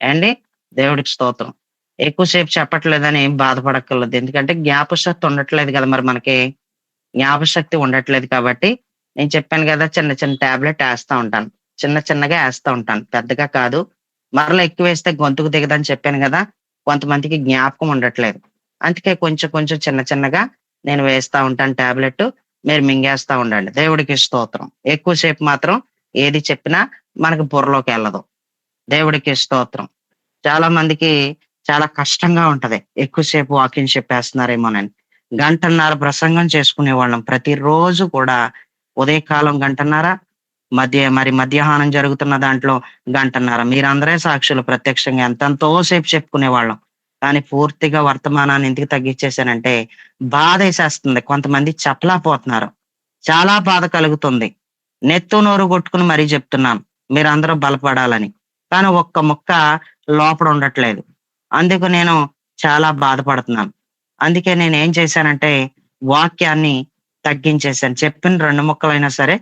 అండి. దేవుడికి స్తోత్రం. ఎక్కువసేపు చెప్పట్లేదని ఏం బాధపడక్కర్లేదు. ఎందుకంటే జ్ఞాపశక్తి ఉండట్లేదు కదా, మరి మనకి జ్ఞాపశక్తి ఉండట్లేదు కాబట్టి నేను చెప్పాను కదా, చిన్న టాబ్లెట్ వేస్తా ఉంటాను. చిన్నగా వేస్తా ఉంటాను, పెద్దగా కాదు. మరలా ఎక్కువ వేస్తే గొంతుకు దిగదని చెప్పాను కదా. కొంతమందికి జ్ఞాపకం ఉండట్లేదు, అందుకే కొంచెం చిన్నగా నేను వేస్తా ఉంటాను టాబ్లెట్. మీరు మింగేస్తా ఉండండి. దేవుడికి స్తోత్రం. ఎక్కువసేపు మాత్రం ఏది చెప్పినా మనకు బుర్రలోకి వెళ్ళదు. దేవుడికి స్తోత్రం. చాలా మందికి చాలా కష్టంగా ఉంటది ఎక్కువసేపు వాక్యం చెప్పేస్తున్నారేమోనని. 1.5 గంటల ప్రసంగం చేసుకునే వాళ్ళం ప్రతిరోజు కూడా. ఉదయకాలం 1.5 గంటల, మధ్యాహ్నం జరుగుతున్న దాంట్లో 1.5 గంటల. మీరందరే సాక్షులు. ప్రత్యక్షంగా ఎంతో సేపు చెప్పుకునే వాళ్ళం. కానీ పూర్తిగా వర్తమానాన్ని ఎందుకు తగ్గించేశానంటే బాధ వేసేస్తుంది. కొంతమంది చెప్పలేకపోతున్నారు, చాలా బాధ కలుగుతుంది. నెత్తు నోరు కొట్టుకుని మరీ చెప్తున్నాను, మీరందరూ బలపడాలని. కానీ ఒక్క ముక్క లోపల ఉండట్లేదు. అందుకు నేను చాలా బాధపడుతున్నాను. అందుకే నేను ఏం చేశానంటే వాక్యాన్ని తగ్గించేశాను. చెప్పిన 2 ముక్కలైనా సరే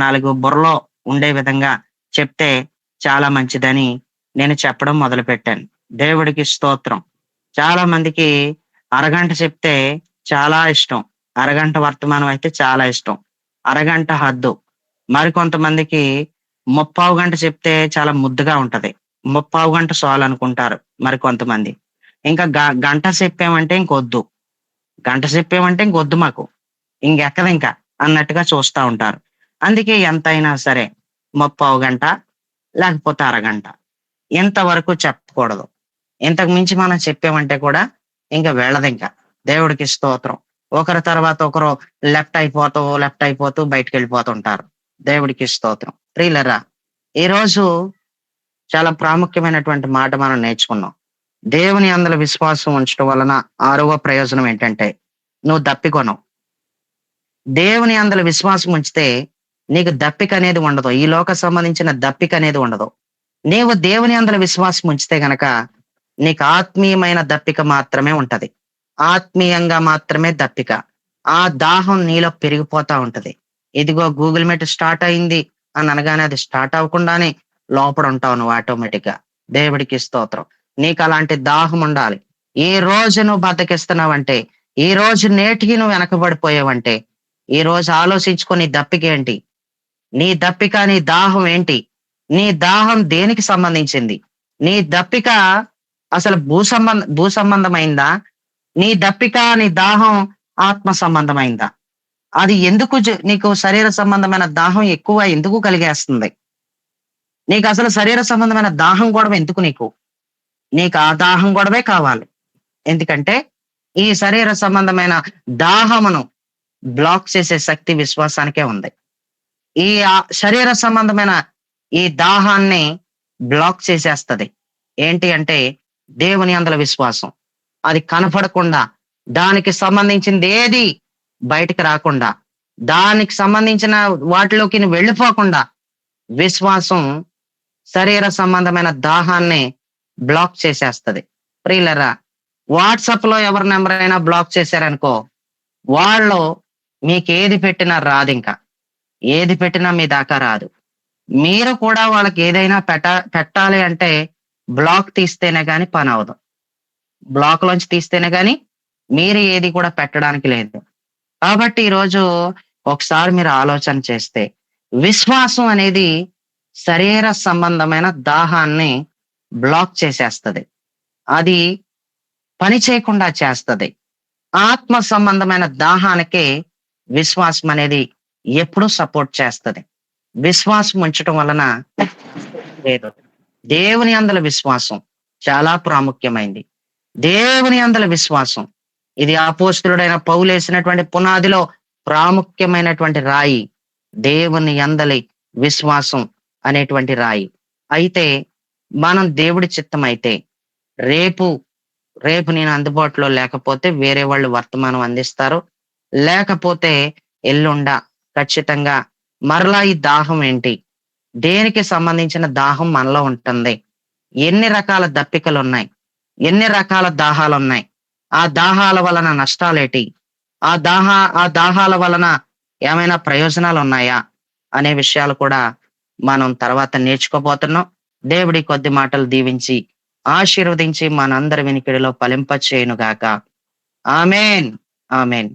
4 బుర్రలో ఉండే విధంగా చెప్తే చాలా మంచిదని నేను చెప్పడం మొదలు పెట్టాను. దేవుడికి స్తోత్రం. చాలా మందికి అరగంట చెప్తే చాలా ఇష్టం. అరగంట వర్తమానం అయితే చాలా ఇష్టం. అరగంట హద్దు. మరికొంతమందికి ముప్పావు గంట చెప్తే చాలా ముద్దుగా ఉంటది. ముప్పావు గంట చాలనుకుంటారు మరికొంతమంది. ఇంకా గంట చెప్పామంటే ఇంకొద్దు. గంట చెప్పామంటే ఇంకొద్దు మాకు. ఇంకెక్కదింక అన్నట్టుగా చూస్తా ఉంటారు. అందుకే ఎంతైనా సరే ముప్పావు గంట లేకపోతే అరగంట ఇంతవరకు చెప్పకూడదు. ఇంతకు మించి మనం చెప్పామంటే కూడా ఇంక వెళ్ళదింక. దేవుడికి స్తోత్రం. ఒకరి తర్వాత ఒకరు లెఫ్ట్ అయిపోతూ బయటికెళ్ళిపోతుంటారు. దేవుడికి స్తోత్రం. ప్రియులరా, ఈరోజు చాలా ప్రాముఖ్యమైనటువంటి మాట మనం నేర్చుకున్నాం. దేవుని యందల విశ్వాసం ఉంచడం వలన 6వ ప్రయోజనం ఏంటంటే నువ్వు దప్పికొనవు. దేవుని యందల విశ్వాసం ఉంచితే నీకు దప్పిక అనేది ఉండదు. ఈ లోక సంబంధించిన దప్పిక అనేది ఉండదు. నీవు దేవుని యందల విశ్వాసం ఉంచితే గనక నీకు ఆత్మీయమైన దప్పిక మాత్రమే ఉంటది. ఆత్మీయంగా మాత్రమే దప్పిక. ఆ దాహం నీలో పెరిగిపోతా ఉంటది. ఇదిగో గూగుల్ మీట్ స్టార్ట్ అయింది అని అనగానే అది స్టార్ట్ అవ్వకుండానే లోపల ఉంటావు నువ్వు ఆటోమేటిక్ గా. దేవుడికి స్తోత్రం. నీకు అలాంటి దాహం ఉండాలి. ఈ రోజు నువ్వు బద్దకిస్తున్నావంటే, ఈ రోజు నేటికి నువ్వు వెనకబడిపోయావంటే, ఈ రోజు ఆలోచించుకో, నీ దప్పిక ఏంటి? నీ దప్పిక, నీ దాహం ఏంటి? నీ దాహం దేనికి సంబంధించింది? నీ దప్పిక అసలు భూ సంబంధమైందా? నీ దప్పిక, నీ దాహం ఆత్మ సంబంధమైందా? అది ఎందుకు నీకు శరీర సంబంధమైన దాహం ఎక్కువ ఎందుకు కలిగేస్తుంది? నీకు అసలు శరీర సంబంధమైన దాహం గొడవ ఎందుకు? నీకు ఆ దాహం గొడవే కావాలి. ఎందుకంటే ఈ శరీర సంబంధమైన దాహమును బ్లాక్ చేసే శక్తి విశ్వాసానికే ఉంది. ఈ శరీర సంబంధమైన ఈ దాహాన్ని బ్లాక్ చేసేస్తది. ఏంటి అంటే దేవుని యందల విశ్వాసం. అది కనపడకుండా, దానికి సంబంధించింది ఏది బయటికి రాకుండా, దానికి సంబంధించిన వాటిలోకి వెళ్ళిపోకుండా విశ్వాసం శరీర సంబంధమైన దాహాన్ని బ్లాక్ చేసేస్తది. ప్రియులరా, వాట్సాప్ లో ఎవరి నెంబర్ అయినా బ్లాక్ చేశారనుకో, వాళ్ళు మీకు ఏది పెట్టినా రాదు. ఇంకా ఏది పెట్టినా మీ దాకా రాదు. మీరు కూడా వాళ్ళకి ఏదైనా పెట్టాలి అంటే బ్లాక్ తీస్తేనే గాని పని అవదు. బ్లాక్ లోంచి తీస్తేనే గాని మీరు ఏది కూడా పెట్టడానికి లేదు. కాబట్టి ఈరోజు ఒకసారి మీరు ఆలోచన చేస్తే, విశ్వాసం అనేది శరీర సంబంధమైన దాహాన్ని బ్లాక్ చేసేస్తది. అది పని చేయకుండా చేస్తది. ఆత్మ సంబంధమైన దాహానికే విశ్వాసం అనేది ఎప్పుడూ సపోర్ట్ చేస్తది. విశ్వాసం ఉంచటం వలన లేదు. దేవుని యందల విశ్వాసం చాలా ప్రాముఖ్యమైంది. దేవుని యందల విశ్వాసం ఇది అపోస్తలుడైన పౌలు వేసినటువంటి పునాదిలో ప్రాముఖ్యమైనటువంటి రాయి. దేవుని యందలి విశ్వాసం అనేటువంటి రాయి. అయితే మనం దేవుడి చిత్తం అయితే రేపు నేను అందుబాటులో లేకపోతే వేరే వాళ్ళు వర్తమానం అందిస్తారు. లేకపోతే ఎల్లుండ ఖచ్చితంగా మరలా ఈ దాహం ఏంటి, దేనికి సంబంధించిన దాహం మనలో ఉంటుంది, ఎన్ని రకాల దప్పికలు ఉన్నాయి, ఎన్ని రకాల దాహాలు ఉన్నాయి, ఆ దాహాల వలన నష్టాలేటి, ఆ దాహాల వలన ఏమైనా ప్రయోజనాలు ఉన్నాయా అనే విషయాలు కూడా మనం తర్వాత నేర్చుకోబోతున్నాం. దేవుడి కొద్ది మాటలు దీవించి ఆశీర్వదించి మనందరి వినికిడిలో ఫలింపచేయును గాక. ఆమేన్. ఆమేన్.